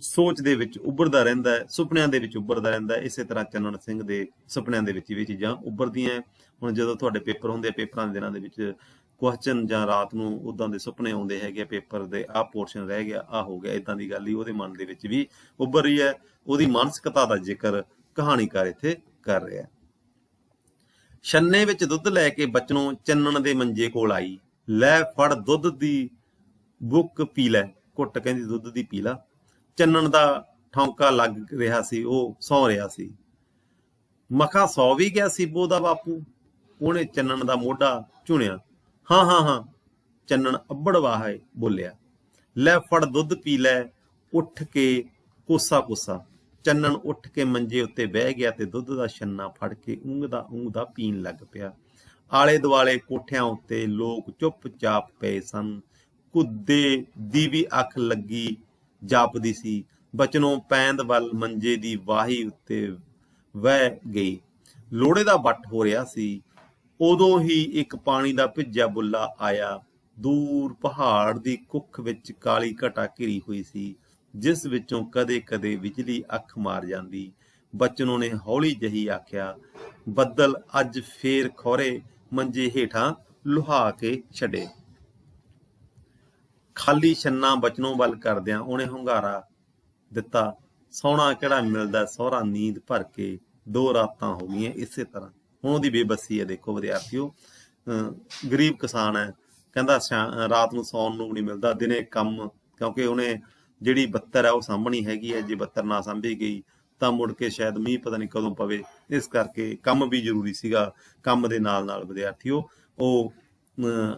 S1: ਸੋਚ ਦੇ ਵਿੱਚ ਉੱਭਰਦਾ ਰਹਿੰਦਾ ਹੈ, ਸੁਪਨਿਆਂ ਦੇ ਵਿੱਚ ਉੱਭਰਦਾ ਰਹਿੰਦਾ ਹੈ। ਇਸੇ ਤਰ੍ਹਾਂ ਚੰਨਣ ਸਿੰਘ ਦੇ ਸੁਪਨਿਆਂ ਦੇ ਵਿੱਚ ਵੀ ਚੀਜ਼ਾਂ ਉੱਭਰਦੀਆਂ। ਹੁਣ ਜਦੋਂ ਤੁਹਾਡੇ ਪੇਪਰ ਹੁੰਦੇ ਆ, ਪੇਪਰਾਂ ਦੇ ਦਿਨਾਂ ਦੇ ਵਿੱਚ ਕੁਐਸਚਨ ਜਾਂ ਰਾਤ ਨੂੰ ਉੱਦਾਂ ਦੇ ਸੁਪਨੇ ਆਉਂਦੇ ਹੈਗੇ, ਪੇਪਰ ਦੇ ਆਹ ਪੋਰਸ਼ਨ ਰਹਿ ਗਿਆ, ਆਹ ਹੋ ਗਿਆ, ਇਦਾਂ ਦੀ ਗੱਲ ਹੀ ਉਹਦੇ ਮਨ ਦੇ ਵਿੱਚ ਵੀ ਉੱਭਰ ਰਹੀ ਹੈ। ਉਹਦੀ ਮਾਨਸਿਕਤਾ ਦਾ ਜ਼ਿਕਰ ਕਹਾਣੀਕਾਰ ਇੱਥੇ ਕਰ ਰਿਹਾ। ਛੰਨੇ ਵਿੱਚ ਦੁੱਧ ਲੈ ਕੇ ਬਚਨੋਂ ਚੰਨਣ ਦੇ ਮੰਜੇ ਕੋਲ ਆਈ, ਲੈ ਫੜ ਦੁੱਧ ਦੀ ਬੁੱਕ ਪੀ ਲੈ, ਘੁੱਟ ਕਹਿੰਦੀ ਦੁੱਧ ਦੀ ਪੀ ਲਾ। ਚੰਨਣ ਦਾ ਠੌਂਕਾ ਲੱਗ ਰਿਹਾ ਸੀ, ਉਹ ਸੌਂ ਰਿਹਾ ਸੀ। ਮਖਾ ਸੌ ਵੀ ਗਿਆ ਸੀਬੋ ਦਾ ਬਾਪੂ, ਉਹਨੇ ਚੰਨਣ ਦਾ ਮੋਢਾ ਝੁਣਿਆ। ਹਾਂ ਹਾਂ ਹਾਂ, ਚੰਨਣ ਅੱਬੜ ਵਾਹੇ ਬੋਲਿਆ। ਲੈ ਫੜ ਦੁੱਧ ਪੀ ਲੈ, ਉੱਠ ਕੇ ਕੋਸਾ ਕੋਸਾ। ਚੰਨਣ ਉੱਠ ਕੇ ਮੰਜੇ ਉੱਤੇ ਬਹਿ ਗਿਆ ਤੇ ਦੁੱਧ ਦਾ ਛੰਨਾ ਫੜ ਕੇ ਉਂਗਦਾ ਪੀਣ ਲੱਗ ਪਿਆ। ਆਲੇ ਦੁਆਲੇ ਕੋਠਿਆਂ ਉੱਤੇ ਲੋਕ ਚੁੱਪ-ਚਾਪ ਪਏ ਸਨ। ਕੁੱਦੇ ਦੀ ਵੀ ਅੱਖ ਲੱਗੀ ਜਾਪਦੀ ਸੀ। ਬਚਨੋਂ ਪੈਂਦ ਵੱਲ ਮੰਜੇ ਦੀ ਵਾਹੀ ਉੱਤੇ ਵਹਿ ਗਈ। ਲੋੜੇ ਦਾ ਵੱਟ ਹੋ ਰਿਹਾ ਸੀ। ਉਦੋਂ ਹੀ ਇੱਕ ਪਾਣੀ ਦਾ ਭਿੱਜਿਆ ਬੁੱਲਾ ਆਇਆ। ਦੂਰ ਪਹਾੜ ਦੀ ਕੁੱਖ ਵਿੱਚ ਕਾਲੀ ਘਟਾ ਘਿਰੀ ਹੋਈ ਸੀ, ਜਿਸ ਵਿੱਚੋਂ ਕਦੇ-ਕਦੇ ਬਿਜਲੀ ਅੱਖ ਮਾਰ ਜਾਂਦੀ। ਬਚਨੋਂ ਨੇ ਹੌਲੀ ਜਿਹੀ ਆਖਿਆ, ਬੱਦਲ ਅੱਜ ਫੇਰ ਖੌਰੇ ਮੰਜੇ ਹੇਠਾਂ ਲੁਹਾ ਕੇ ਛੱਡੇ। ਖਾਲੀ ਛੰਨਾ ਬਚਨੋਂ ਵੱਲ ਕਰਦਿਆਂ ਉਹਨੇ ਹੁੰਗਾਰਾ ਦਿੱਤਾ, ਸੋਹਣਾ ਕਿਹੜਾ ਮਿਲਦਾ ਸਹੁਰਾ ਨੀਂਦ ਭਰ ਕੇ, 2 ਰਾਤਾਂ ਹੋ ਗਈਆਂ ਇਸੇ ਤਰ੍ਹਾਂ। ਹੁਣ ਉਹਦੀ ਬੇਬਸੀ ਹੈ, ਦੇਖੋ ਵਿਦਿਆਰਥੀਓ। ਗਰੀਬ ਕਿਸਾਨ ਹੈ, ਕਹਿੰਦਾ ਰਾਤ ਨੂੰ ਸੌਣ ਨੂੰ ਨਹੀਂ ਮਿਲਦਾ, ਦਿਨੇ ਕੰਮ, ਕਿਉਂਕਿ ਉਹਨੇ ਜਿਹੜੀ ਬੱਤਰ ਹੈ ਉਹ ਸਾਂਭਣੀ ਹੈਗੀ ਹੈ। ਜੇ ਬੱਤਰ ਨਾ ਸਾਂਭੀ ਗਈ ਤਾਂ ਮੁੜ ਕੇ ਸ਼ਾਇਦ ਮੀਂਹ ਪਤਾ ਨਹੀਂ ਕਦੋਂ ਪਵੇ, ਇਸ ਕਰਕੇ ਕੰਮ ਵੀ ਜ਼ਰੂਰੀ ਸੀਗਾ। ਕੰਮ ਦੇ ਨਾਲ ਨਾਲ ਵਿਦਿਆਰਥੀਓ ਉਹ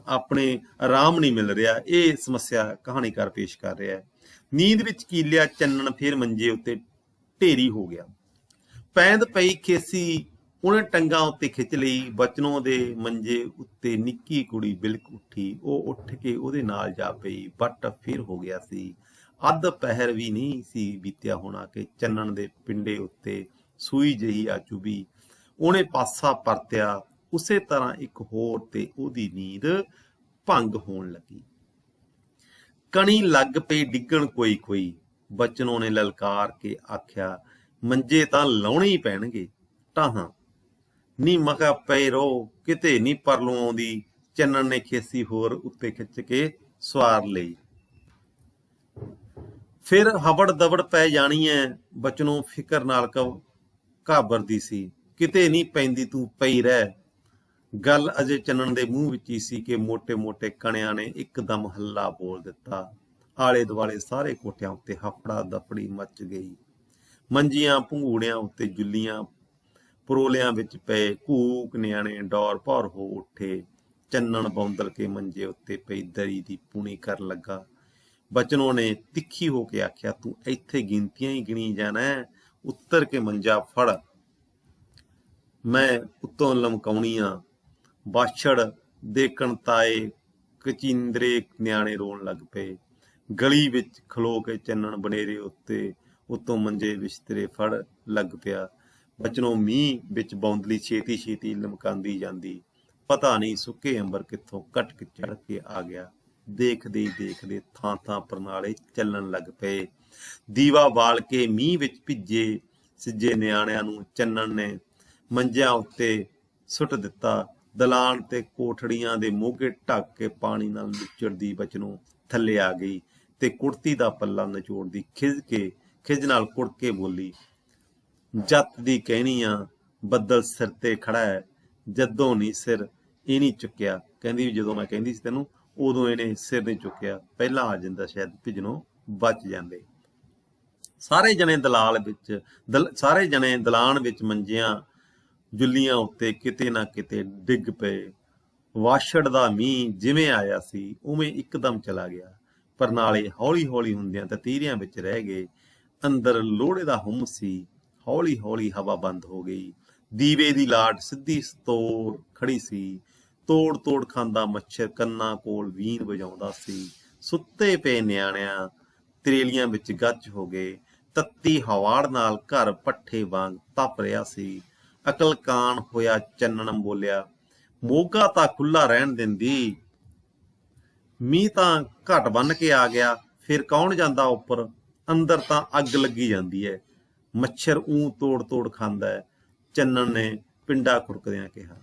S1: ਆਪਣੇ ਆਰਾਮ ਨਹੀਂ ਮਿਲ ਰਿਹਾ, ਇਹ ਸਮੱਸਿਆ ਕਹਾਣੀਕਾਰ ਪੇਸ਼ ਕਰ ਰਿਹਾ ਹੈ। ਨੀਂਦ ਵਿੱਚ ਕੀਲਿਆ ਚੰਨਣ ਫੇਰ ਮੰਜੇ ਉੱਤੇ ਢੇਰੀ ਹੋ ਗਿਆ। ਪੈਂਦ ਪਈ ਖੇਸੀ ਉਹਨੇ ਟੰਗਾਂ ਉੱਤੇ ਖਿੱਚ ਲਈ। ਬਚਨੋਂ ਦੇ ਮੰਜੇ ਉੱਤੇ ਨਿੱਕੀ ਕੁੜੀ ਬਿਲਕ ਉੱਠੀ। ਉਹ ਉੱਠ ਕੇ ਉਹਦੇ ਨਾਲ ਜਾ ਪਈ। ਵੱਟ ਫਿਰ ਹੋ ਗਿਆ ਸੀ। ਅੱਧ ਪਹਿਰ ਵੀ ਨਹੀਂ ਸੀ ਬੀਤਿਆ ਹੋਣਾ ਕਿ ਚੰਨਣ ਦੇ ਪਿੰਡੇ ਉੱਤੇ ਸੂਈ ਜਿਹੀ ਆ ਚੁਭੀ। ਉਹਨੇ ਪਾਸਾ ਪਰਤਿਆ, ਉਸੇ ਤਰ੍ਹਾਂ ਇੱਕ ਹੋਰ ਤੇ ਉਹਦੀ ਨੀਂਦ ਭੰਗ ਹੋਣ ਲੱਗੀ। ਕਣੀ ਲੱਗ ਪਈ ਡਿੱਗਣ ਕੋਈ ਕੋਈ। ਬਚਨੋਂ ਨੇ ਲਲਕਾਰ ਕੇ ਆਖਿਆ, ਮੰਜੇ ਤਾਂ ਲਾਉਣੇ ਹੀ ਪੈਣਗੇ। ਟਾਹਾਂ ਨੀ ਮਖਾ ਪਏ ਰਹੋ, ਕਿਤੇ ਨਹੀਂ ਪਰਲੋਂ ਆਉਂਦੀ। ਚੰਨਣ ਨੇ ਖੇਸੀ ਹੋਰ ਉੱਤੇ ਖਿੱਚ ਕੇ ਸਵਾਰ ਲਈ। ਫਿਰ ਹਬੜ ਦਬੜ ਪੈ ਜਾਣੀ ਐ। ਬਚਨੋਂ ਫਿਕਰ ਨਾਲ ਘਾਬਰਦੀ ਸੀ। ਕਿਤੇ ਨਹੀਂ ਪੈਂਦੀ, ਤੂੰ ਪਈ ਰਹਿ। ਗੱਲ ਅਜੇ ਚੰਨਣ ਦੇ ਮੂੰਹ ਵਿੱਚ ਹੀ ਸੀ ਕਿ ਮੋਟੇ-ਮੋਟੇ ਕਣਿਆਂ ਨੇ ਇੱਕਦਮ ਹੱਲਾ ਬੋਲ ਦਿੱਤਾ। ਆਲੇ ਦੁਆਲੇ ਸਾਰੇ ਕੋਠਿਆਂ ਉੱਤੇ ਹਫੜਾ ਦਫੜੀ ਮਚ ਗਈ। ਮੰਜੀਆਂ ਭੰਗੂੜਿਆਂ ਉੱਤੇ ਜੁੱਲੀਆਂ ਪਰੋਲਿਆਂ ਵਿੱਚ ਪਏ ਘੂਕ ਨਿਆਣੇ ਡੌਰ ਭੌਰ ਹੋ ਉੱਠੇ। ਚੰਨਣ ਬੌਂਦਲ ਕੇ ਮੰਜੇ ਉੱਤੇ ਪਈ ਦਰੀ ਦੀ ਪੂਣੀ ਕਰਨ ਲੱਗਾ। ਬਚਨੋਂ ਨੇ ਤਿੱਖੀ ਹੋ ਕੇ ਆਖਿਆ, ਤੂੰ ਇੱਥੇ ਗਿਣਤੀਆਂ ਹੀ ਗਿਣੀ ਜਾਣਾ, ਉੱਤਰ ਕੇ ਮੰਜਾ ਫੜ, ਮੈਂ ਉੱਤੋਂ ਲਮਕਾਉਣੀਆਂ। ਬਾਛੜ ਦੇ ਕਣਤਾਏ ਕਚਿੰਦਰੇ ਨਿਆਣੇ ਰੋਣ ਲੱਗ ਪਏ। ਗਲੀ ਵਿੱਚ ਖਲੋ ਕੇ ਚੰਨਣ ਬਨੇਰੇ ਉੱਤੋਂ ਮੰਜੇ ਬਿਸਤਰੇ ਫੜ ਲੱਗ ਪਿਆ। ਬਚਨੋਂ ਮੀਂਹ ਵਿੱਚ ਬੌਂਦਲੀ ਛੇਤੀ ਛੇਤੀ ਲਮਕਾਂਦੀ ਜਾਂਦੀ। ਪਤਾ ਨਹੀਂ ਸੁੱਕੇ ਅੰਬਰ ਕਿੱਥੋਂ ਕਟ ਕੇ ਚੜ ਕੇ ਆ ਗਿਆ। ਦੇਖਦੇ ਹੀ ਦੇਖਦੇ ਥਾਂ ਥਾਂ ਪਰਨਾਲੇ ਚੱਲਣ ਲੱਗ ਪਏ। ਦੀਵਾ ਬਾਲ ਕੇ ਮੀਂਹ ਵਿੱਚ ਭਿੱਜੇ ਸਿੱਜੇ ਨਿਆਣਿਆਂ ਨੂੰ ਚੰਨਣ ਨੇ ਮੰਜਿਆਂ ਉੱਤੇ ਸੁੱਟ ਦਿੱਤਾ। ਦਲਾਨ ਤੇ ਕੋਠੜੀਆਂ ਦੇ ਮੋਗੇ ਢੱਕ ਕੇ ਪਾਣੀ ਨਾਲ ਲੁੱਚੜਦੀ ਬਚਨੋਂ ਥੱਲੇ ਆ ਗਈ ਤੇ ਕੁੜਤੀ ਦਾ ਪੱਲਾ ਨਿਚੋੜਦੀ ਖਿਜ ਨਾਲ ਕੁੜ ਕੇ ਬੋਲੀ, ਜੱਤ ਦੀ ਕਹਿਣੀ ਆ, ਬੱਦਲ ਸਿਰ ਤੇ ਖੜਾ ਹੈ, ਜਦੋਂ ਨਹੀਂ ਸਿਰ ਇਹ ਨਹੀਂ ਚੁੱਕਿਆ। ਕਹਿੰਦੀ ਜਦੋਂ ਮੈਂ ਕਹਿੰਦੀ ਸੀ ਤੈਨੂੰ ਉਦੋਂ ਇਹਨੇ ਸਿਰ ਨਹੀਂ ਚੁੱਕਿਆ, ਪਹਿਲਾਂ ਆ ਜਾਂਦਾ ਸ਼ਾਇਦ ਭਿਜਣੋਂ ਬਚ ਜਾਂਦੇ। ਸਾਰੇ ਜਣੇ ਦਲਾਨ ਵਿੱਚ ਮੰਜਿਆਂ ਜੁੱਲੀਆਂ ਉੱਤੇ ਕਿਤੇ ਨਾ ਕਿਤੇ ਡਿੱਗ ਪਏ। ਵਾਛੜ ਦਾ ਮੀਂਹ ਜਿਵੇਂ ਆਇਆ ਸੀ ਉਵੇਂ ਇੱਕਦਮ ਚਲਾ ਗਿਆ। ਪਰਨਾਲੇ ਹੌਲੀ ਹੌਲੀ ਹੁੰਦਿਆਂ ਤਤੀਰਿਆਂ ਵਿੱਚ ਰਹਿ ਗਏ। ਅੰਦਰ ਲੋੜੇ ਦਾ ਹੁੰਮ ਸੀ। ਹੌਲੀ ਹੌਲੀ ਹਵਾ ਬੰਦ ਹੋ ਗਈ। ਦੀਵੇ ਦੀ ਲਾਟ ਸਿੱਧੀ ਤੋੜ ਖੜੀ ਸੀ। ਤੋੜ ਤੋੜ ਖਾਂਦਾ ਮੱਛਰ ਕੰਨਾਂ ਕੋਲ ਵੀਣ ਵਜਾਉਂਦਾ ਸੀ। ਸੁੱਤੇ ਪਏ ਨਿਆਣਿਆਂ ਤਰੇਲੀਆਂ ਵਿੱਚ ਗੱਚ ਹੋ ਗਏ। ਤੱਤੀ ਹਵਾੜ ਨਾਲ ਘਰ ਪੱਠੇ ਵਾਂਗ ਤਪ ਰਿਹਾ ਸੀ। ਅਕਲਕਾਨ ਹੋਇਆ ਚੰਨਣ ਬੋਲਿਆ, ਮੋਗਾ ਤਾਂ ਖੁੱਲਾ ਰਹਿਣ ਦਿੰਦੀ, ਮੀਂਹ ਤਾਂ ਘਟ ਬੰਨ ਕੇ ਆ ਗਿਆ, ਫਿਰ ਕੌਣ ਜਾਂਦਾ ਉੱਪਰ। ਅੰਦਰ ਤਾਂ ਅੱਗ ਲੱਗੀ ਜਾਂਦੀ ਹੈ। ਮੱਛਰ ਤੋੜ ਤੋੜ ਖਾਂਦਾ ਹੈ। ਚੰਨਣ ਨੇ ਪਿੰਡਾ ਖੁਰਕਦਿਆਂ ਕਿਹਾ।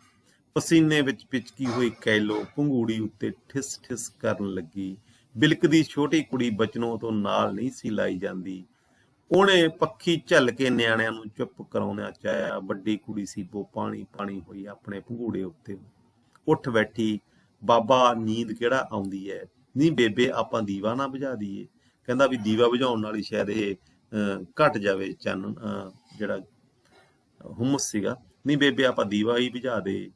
S1: ਪਸੀਨੇ ਵਿੱਚ ਪਿਚਕੀ ਹੋਈ ਕੈਲੋ ਪੰਗੂੜੀ ਉੱਤੇ ਠਿਸ ਠਿਸ ਕਰਨ ਲੱਗੀ। ਬਿਲਕਦੀ ਛੋਟੀ ਕੁੜੀ ਬਚਨੋਂ ਤੋਂ ਨਾਲ ਨਹੀਂ ਸੀ ਲਾਈ ਜਾਂਦੀ। ਉਹਨੇ ਪੱਖੀ ਝੱਲ ਕੇ ਨਿਆਣਿਆਂ ਨੂੰ ਚੁੱਪ ਕਰਾਉਣਾ ਚਾਹਿਆ। ਵੱਡੀ ਕੁੜੀ ਸੀ ਉਹ ਪਾਣੀ ਪਾਣੀ ਹੋਈ ਆਪਣੇ ਪੰਗੂੜੇ ਉੱਤੇ ਉੱਠ ਬੈਠੀ। ਬਾਬਾ ਨੀਂਦ ਕਿਹੜਾ ਆਉਂਦੀ ਹੈ, ਨਹੀਂ ਬੇਬੇ ਆਪਾਂ ਦੀਵਾ ਨਾ ਬੁਝਾ ਦਈਏ। ਕਹਿੰਦਾ ਵੀ ਦੀਵਾ ਬੁਝਾਉਣ ਨਾਲ ਹੀ ਸ਼ਾਇਦ ਇਹ ਘਟ ਜਾਵੇ ਚਾਨਣ, ਜਿਹੜਾ ਹੁਮਸ ਸੀਗਾ। ਨਹੀਂ ਬੇਬੇ ਆਪਾਂ ਦੀਵਾ ਹੀ ਬੁਝਾ ਦੇ,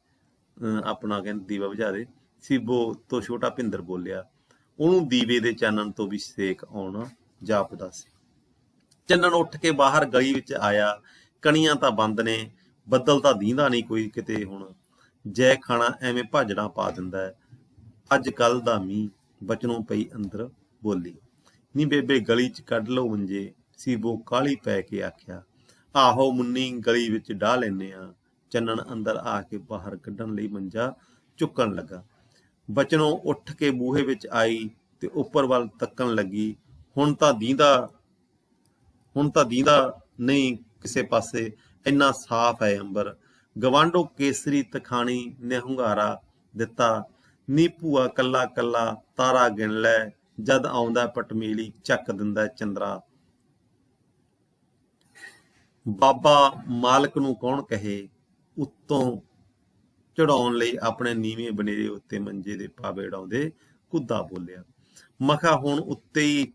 S1: ਆਪਣਾ ਕਹਿੰਦਾ ਦੀਵਾ ਬੁਝਾ ਦੇ। ਸੀਬੋ ਤੋਂ ਛੋਟਾ ਭਿੰਦਰ ਬੋਲਿਆ। ਉਹਨੂੰ ਦੀਵੇ ਦੇ ਚਾਨਣ ਤੋਂ ਵੀ ਸੇਕ ਆਉਣਾ ਜਾਪਦਾ ਸੀ। ਚੰਨਣ ਉੱਠ ਕੇ ਬਾਹਰ ਗਲੀ ਵਿੱਚ ਆਇਆ। ਕਣੀਆਂ ਤਾਂ ਬੰਦ ਨੇ, ਬੱਦਲ ਤਾਂ ਦੀਂਦਾ ਨਹੀਂ ਕੋਈ ਕਿਤੇ। ਹੁਣ ਜੈ ਖਾਣਾ ਐਵੇਂ ਭਾਜੜਾਂ ਪਾ ਦਿੰਦਾ ਹੈ। ਅੱਜ ਕੱਲ ਦਾ ਮੀਂਹ। ਬਚਨੋਂ ਪਈ ਅੰਦਰ ਬੋਲੀ। ਨੀ ਬੇਬੇ ਗਲੀ 'ਚ ਕੱਢ ਲਓ ਮੰਜੇ। ਸੀਬੋ ਕਾਹਲੀ ਪੈ ਕੇ ਆਖਿਆ। ਆਹੋ ਮੁੰਨੀ ਗਲੀ ਵਿੱਚ ਡਾਹ ਲੈਨੇ ਆ। ਚੰਨਣ ਅੰਦਰ ਆ ਕੇ ਬਾਹਰ ਕੱਢਣ ਲਈ ਮੰਜਾ ਚੁੱਕਣ ਲੱਗਾ। ਬਚਨੋਂ ਉੱਠ ਕੇ ਬੂਹੇ ਵਿੱਚ ਆਈ ਤੇ ਉੱਪਰ ਵੱਲ ਤੱਕਣ ਲੱਗੀ। ਹੁਣ ਤਾਂ ਦੀਂਦਾ ਨਹੀਂ ਕਿਸੇ ਪਾਸੇ, ਇੰਨਾ ਸਾਫ਼ ਹੈ ਅੰਬਰ। ਗਵਾਂਢੋ ਕੇਸਰੀ ਤਖਾਣੀ ਨੇ ਹੁੰਗਾਰਾ ਦਿੱਤਾ। ਨੀ ਭੂਆ ਕੱਲਾ ਕੱਲਾ ਤਾਰਾ ਗਿਣ ਲੈ, ਜਦ ਆਉਂਦਾ ਪਟਮੀਲੀ ਚੱਕ ਦਿੰਦਾ ਚੰਦਰਾ। ਬਾਬਾ ਮਾਲਕ ਨੂੰ ਕੌਣ ਕਹੇ। ਉੱਤੋਂ ਚੜਾਉਣ ਲਈ ਆਪਣੇ ਨੀਵੇਂ ਬਨੇਰੇ ਉੱਤੇ ਮੰਜੇ ਦੇ ਪਾਵੇ ਉਡਾਉਂਦੇ ਕੁੱਦਾ ਬੋਲਿਆ। ਮਖਾ ਹੁਣ ਉੱਤੇ ਹੀ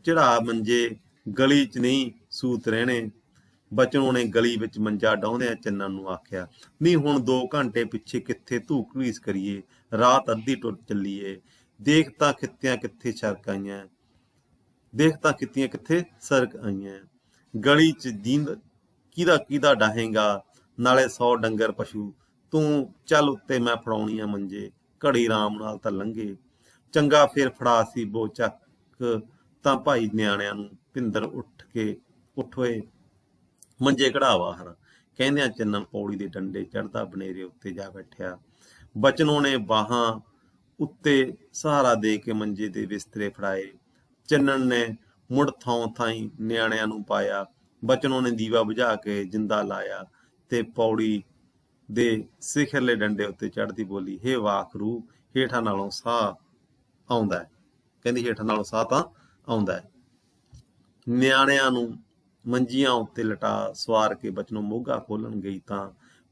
S1: ਚੜਾ ਮੰਜੇ, ਗਲੀ 'ਚ ਨਹੀਂ ਸੂਤ ਰਹਿਣੇ। ਬਚਨੋਂ ਨੇ ਗਲੀ ਵਿੱਚ ਮੰਜਾ ਡਾਉਂਦਿਆਂ ਚੰਨਣ ਨੂੰ ਆਖਿਆ। ਨਹੀਂ ਹੁਣ 2 ਘੰਟੇ ਪਿੱਛੇ ਕਿੱਥੇ ਧੂਕ ਘੜੀਸ ਕਰੀਏ, ਰਾਤ ਅੱਧੀ ਟੁੱਟ ਚੱਲੀਏ। ਦੇਖ ਤਾਂ ਖਿੱਤੀਆਂ ਕਿੱਥੇ ਸਰਕ ਆਈਆਂ। ਗਲੀ 'ਚ ਕਿਹਦਾ ਡਾਹੇਗਾ, ਨਾਲੇ 100 ਡੰਗਰ ਪਸ਼ੂ। ਤੂੰ ਚੱਲ ਉੱਤੇ, ਮੈਂ ਫੜਾਉਣੀ ਆ ਮੰਜੇ, ਘੜੀ ਆਰਾਮ ਨਾਲ ਤਾਂ ਲੰਘੇ। ਚੰਗਾ ਫਿਰ ਫੜਾ ਸੀਬੋ ਚੱਕ ਤਾਂ ਭਾਈ ਨਿਆਣਿਆਂ ਨੂੰ। ਭਿੰਦਰ ਉੱਠ ਹੋਏ ਮੰਜੇ ਕਢਾ ਬਾਹਰ। ਕਹਿੰਦਿਆਂ ਚੰਨਣ ਪੌੜੀ ਦੇ ਡੰਡੇ ਚੜ੍ਹਦਾ ਬਨੇਰੇ ਉੱਤੇ ਜਾ ਬੈਠਿਆ। ਬਚਨੋਂ ਨੇ ਬਾਹਾਂ ਉੱਤੇ ਸਹਾਰਾ ਦੇ ਕੇ ਮੰਜੇ ਦੇ ਬਿਸਤਰੇ ਫੜਾਏ। ਚੰਨਣ ਨੇ ਮੁੜ ਥਾਂ ਥਾਈਂ ਨਿਆਣਿਆਂ ਨੂੰ ਪਾਇਆ। ਬਚਨੋਂ ਨੇ ਦੀਵਾ ਬੁਝਾ ਕੇ ਜਿੰਦਾ ਲਾਇਆ ਤੇ ਪੌੜੀ ਦੇ ਸਿਖਰਲੇ ਡੰਡੇ ਉੱਤੇ ਚੜ੍ਹਦੀ ਬੋਲੀ। ਹੇ ਵਾਖਰੂ, ਹੇਠਾਂ ਨਾਲੋਂ ਸਾਹ ਆਉਂਦਾ ਹੈ। ਕਹਿੰਦੀ ਹੇਠਾਂ ਨਾਲੋਂ ਸਾਹ ਤਾਂ ਆਉਂਦਾ ਹੈ। ਨਿਆਣਿਆਂ ਨੂੰ ਮੰਜੀਆਂ ਉੱਤੇ ਲਟਾ ਸਵਾਰ ਕੇ ਬਚਨੋਂ ਮੋਗਾ ਖੋਲਣ ਗਈ ਤਾਂ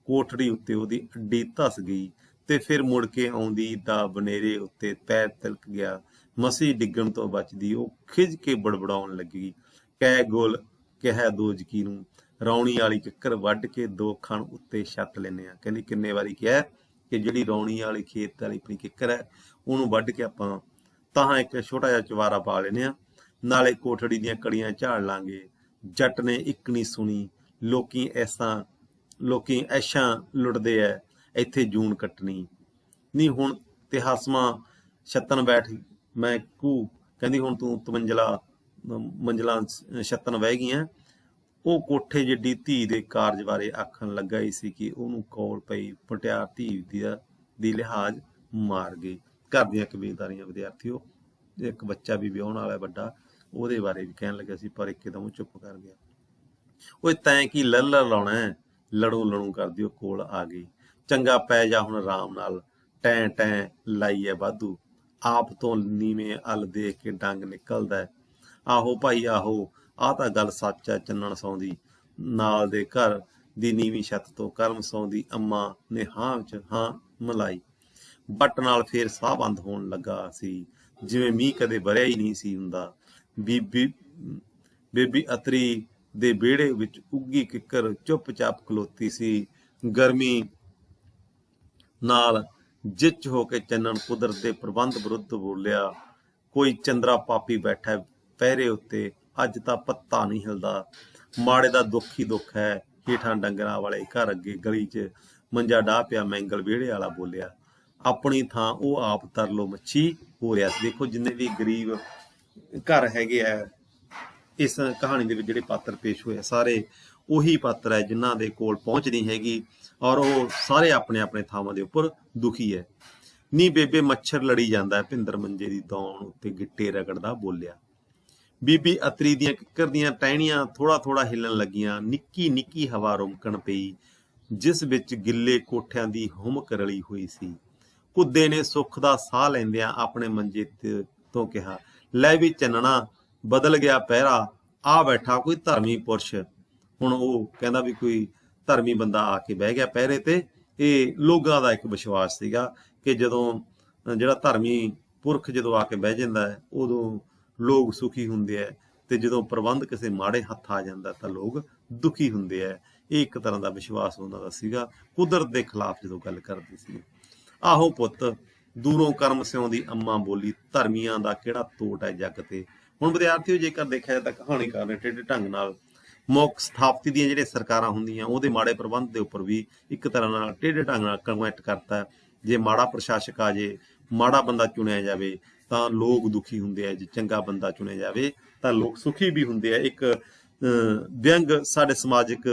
S1: ਕੋਠੜੀ ਉੱਤੇ ਉਹਦੀ ਅੱਡੀ ਧਸ ਗਈ ਤੇ ਫਿਰ ਮੁੜ ਕੇ ਆਉਂਦੀ ਦਾ ਬਨੇਰੇ ਉੱਤੇ ਪੈਰ ਤਿਲਕ ਗਿਆ। ਮਸੀ ਡਿੱਗਣ ਤੋਂ ਬਚਦੀ ਉਹ ਖਿੱਝ ਕੇ ਬੜਬੜਾਉਣ ਲੱਗੀ। ਕਹਿ ਗੋਲ ਕਿਹਾ ਦੋਜਕੀ ਨੂੰ, ਰੌਣੀ ਵਾਲੀ ਕਿੱਕਰ ਵੱਢ ਕੇ 2 ਖਣ ਉੱਤੇ ਛੱਤ ਲੈਨੇ ਆ। ਕਹਿੰਦੀ ਕਿੰਨੇ ਵਾਰੀ ਕਿਹਾ ਕਿ ਜਿਹੜੀ ਰੌਣੀ ਵਾਲੀ ਖੇਤ ਵਾਲੀ ਆਪਣੀ ਕਿੱਕਰ ਹੈ ਉਹਨੂੰ ਵੱਢ ਕੇ ਆਪਾਂ ਤਾਂ ਇੱਕ ਛੋਟਾ ਜਿਹਾ ਚਵਾਰਾ ਪਾ ਲੈਨੇ ਆ, ਨਾਲੇ ਕੋਠੜੀ ਦੀਆਂ ਕੜੀਆਂ ਝਾੜ ਲਾਂਗੇ। ਜੱਟ ਨੇ ਇੱਕ ਨਹੀਂ ਸੁਣੀ। ਲੋਕੀ ਐਸ਼ਾਂ ਲੁੱਟਦੇ ਐ, ਇੱਥੇ ਜੂਨ ਕੱਟਣੀ ਨਹੀਂ। ਹੁਣ ਤੇ ਹਸਮਾਂ ਛੱਤਨ ਬੈਠ ਮੈਂ ਕੂ। ਕਹਿੰਦੀ ਹੁਣ ਤੂੰ 53 ਮੰਜ਼ਲਾਂ ਛੱਤਨ ਵਹਿ ਗਈਆਂ। ਉਹ ਕੋਠੇ ਜਿੱਡੀ ਧੀ ਦੇ ਕਾਰਜ ਬਾਰੇ ਆਖਣ ਲੱਗਾ ਹੀ ਸੀ ਕਿ ਉਹਨੂੰ ਕੋਲ ਪਈ ਮੁਟਿਆਰ ਧੀ ਦੀ ਲਿਹਾਜ਼ ਮਾਰ ਗਈ। ਘਰ ਦੀਆਂ ਕਬੀਲਦਾਰੀਆਂ ਵਿਦਿਆਰਥੀਓ, ਇੱਕ ਬੱਚਾ ਵੀ ਵਿਆਹੁਣ ਵਾਲਾ ਵੱਡਾ, ਉਹਦੇ ਬਾਰੇ ਵੀ ਕਹਿਣ ਲੱਗਾ ਸੀ ਪਰ ਇੱਕਦਮ ਚੁੱਪ ਕਰ ਗਿਆ। ਓਏ ਤੈਂ ਕੀ ਲੱਲਰ ਲਾਉਣਾ, ਲੜੂ ਕਰਦੀ ਉਹ ਕੋਲ ਆ ਗਈ। ਚੰਗਾ ਪੈ ਜਾ ਹੁਣ ਆਰਾਮ ਨਾਲ, ਟੈਂ ਲਾਈ ਐ ਵਾਧੂ। ਆਪ ਤੋਂ ਨੀਵੇਂ ਅੱਲ ਦੇਖ ਕੇ ਡੰਗ ਨਿਕਲਦਾ। ਆਹੋ ਭਾਈ ਆਹੋ, ਆਹ ਤਾਂ ਗੱਲ ਸੱਚ ਐ। ਚੰਨਣ ਸੌਂਦੀ ਨਾਲ ਦੇ ਘਰ ਦੀ ਨੀਵੀਂ ਛੱਤ ਤੋਂ ਕਰਮ ਸੌਂਦੀ ਅੰਮਾ ਨੇ ਹਾਂ ਵਿੱਚ ਹਾਂ ਮਿਲਾਈ। ਬੱਟ ਨਾਲ ਫੇਰ ਸਾਹ ਬੰਦ ਹੋਣ ਲੱਗਾ ਸੀ, ਜਿਵੇਂ ਮੀਂਹ ਕਦੇ ਵਰਿਆ ਹੀ ਨਹੀਂ ਸੀ ਹੁੰਦਾ। ਬੇਬੀ ਅਤਰੀ ਦੇ ਵਿਹੜੇ ਵਿੱਚ ਉੱਗੀ ਕਿੱਕਰ ਚੁੱਪ-ਚਾਪ ਖਲੋਤੀ ਸੀ। ਗਰਮੀ ਨਾਲ ਜਿੱਚ ਹੋ ਕੇ ਚੰਨਣ ਕੁਦਰਤ ਦੇ ਪ੍ਰਬੰਧ ਵਿਰੁੱਧ ਬੋਲਿਆ। ਕੋਈ ਚੰਦਰਾ ਪਾਪੀ ਬੈਠਾ ਪਹਿਰੇ ਉੱਤੇ, ਅੱਜ ਤਾਂ ਪੱਤਾ ਨਹੀਂ ਹਿਲਦਾ। ਮਾੜੇ ਦਾ ਦੁੱਖ ਹੀ ਦੁੱਖ ਹੈ। ਹੇਠਾਂ ਡੰਗਰਾਂ ਵਾਲੇ ਘਰ ਅੱਗੇ ਗਲੀ 'ਚ ਮੰਜਾ ਡਾਹ ਪਿਆ ਮੈਂਗਲ ਵਿਹੜੇ ਵਾਲਾ ਬੋਲਿਆ। ਆਪਣੀ ਥਾਂ ਉਹ ਆਪ ਤਰਲੋ ਮੱਛੀ ਹੋ ਰਿਹਾ ਸੀ। ਦੇਖੋ ਜਿੰਨੇ ਵੀ ਗਰੀਬ ਘਰ ਹੈਗੇ ਆ ਇਸ ਕਹਾਣੀ ਦੇ ਵਿੱਚ ਜਿਹੜੇ ਪਾਤਰ ਪੇਸ਼ ਹੋਏ ਆ ਸਾਰੇ ਉਹੀ ਪਾਤਰ ਹੈ ਜਿਨ੍ਹਾਂ ਦੇ ਕੋਲ ਪਹੁੰਚ ਨਹੀਂ ਹੈਗੀ ਔਰ ਉਹ ਸਾਰੇ ਆਪਣੇ ਆਪਣੇ ਥਾਵਾਂ ਦੇ ਉੱਪਰ ਦੁਖੀ ਹੈ। ਨੀ ਬੇਬੇ ਮੱਛਰ ਲੜੀ ਜਾਂਦਾ ਹੈ। ਭਿੰਦਰ ਮੰਜੇ ਦੀ ਦੌਣ ਉੱਤੇ ਗਿੱਟੇ ਰਗੜਦਾ ਬੋਲਿਆ। ਬੀਬੀ ਅਤਰੀ ਦੀਆਂ ਕਿੱਕਰ ਦੀਆਂ ਟਹਿਣੀਆਂ ਥੋੜਾ ਥੋੜਾ ਹਿੱਲਣ ਲੱਗੀਆਂ। ਨਿੱਕੀ ਨਿੱਕੀ ਹਵਾ ਰੁਮਕਣ ਪਈ, ਜਿਸ ਵਿੱਚ ਗਿੱਲੇ ਕੋਠਿਆਂ ਦੀ ਹੁਮਕ ਰਲੀ ਹੋਈ ਸੀ। ਕੁੱਦੇ ਨੇ ਸੁੱਖ ਦਾ ਸਾਹ ਲੈਂਦਿਆਂ ਆਪਣੇ ਮੰਜੇ ਤੋਂ ਕਿਹਾ, ਲੈ ਵੀ ਚੰਨਣਾ, ਬਦਲ ਗਿਆ ਪਹਿਰਾ, ਆ ਬੈਠਾ ਕੋਈ ਧਰਮੀ ਪੁਰਸ਼। ਹੁਣ ਉਹ ਕਹਿੰਦਾ ਵੀ ਕੋਈ ਧਰਮੀ ਬੰਦਾ ਆ ਕੇ ਬਹਿ ਗਿਆ ਪਹਿਰੇ ਤੇ। ਇਹ ਲੋਕਾਂ ਦਾ ਇੱਕ ਵਿਸ਼ਵਾਸ ਸੀਗਾ ਕਿ ਜਦੋਂ ਜਿਹੜਾ ਧਰਮੀ ਪੁਰਖ ਜਦੋਂ ਆ ਕੇ ਬਹਿ ਜਾਂਦਾ ਹੈ ਉਦੋਂ ਲੋਕ ਸੁਖੀ ਹੁੰਦੇ ਹੈ, ਤੇ ਜਦੋਂ ਪ੍ਰਬੰਧ ਕਿਸੇ ਮਾੜੇ ਹੱਥ ਆ ਜਾਂਦਾ ਤਾਂ ਲੋਕ ਦੁਖੀ ਹੁੰਦੇ ਹੈ। ਇਹ ਇੱਕ ਤਰ੍ਹਾਂ ਦਾ ਵਿਸ਼ਵਾਸ ਉਹਨਾਂ ਦਾ ਸੀਗਾ, ਕੁਦਰਤ ਦੇ ਖਿਲਾਫ ਜਦੋਂ ਗੱਲ ਕਰਦੇ ਸੀ। ਆਹੋ ਪੁੱਤ, ਦੂਰੋਂ ਕਰਮ ਸਿਉਂ ਦੀ ਅੰਮਾ ਬੋਲੀ, ਧਰਮੀਆਂ ਦਾ ਕਿਹੜਾ ਤੋਟ ਹੈ ਜੱਗ ਤੇ। ਹੁਣ ਵਿਦਿਆਰਥੀਓ, ਜੇਕਰ ਦੇਖਿਆ ਤਾਂ ਕਹਾਣੀਕਾਰ ਨੇ ਟੇਢੇ ਢੰਗ ਨਾਲ ਮੁੱਖ ਸਥਾਪਤੀ ਦੀਆਂ ਜਿਹੜੀਆਂ ਸਰਕਾਰਾਂ ਹੁੰਦੀਆਂ ਉਹਦੇ ਮਾੜੇ ਪ੍ਰਬੰਧ ਦੇ ਉੱਪਰ ਵੀ ਇੱਕ ਤਰ੍ਹਾਂ ਨਾਲ ਟੇਢੇ ਢੰਗ ਨਾਲ ਕਮੈਂਟ ਕਰਤਾ। ਜੇ ਮਾੜਾ ਪ੍ਰਸ਼ਾਸਕ ਆ ਜੇ, ਮਾੜਾ ਬੰਦਾ ਚੁਣਿਆ ਜਾਵੇ ਤਾਂ ਲੋਕ ਦੁਖੀ ਹੁੰਦੇ ਆ, ਜੇ ਚੰਗਾ ਬੰਦਾ ਚੁਣਿਆ ਜਾਵੇ ਤਾਂ ਲੋਕ ਸੁਖੀ ਵੀ ਹੁੰਦੇ ਆ। ਇੱਕ ਵਿਅੰਗ ਸਾਡੇ ਸਮਾਜਿਕ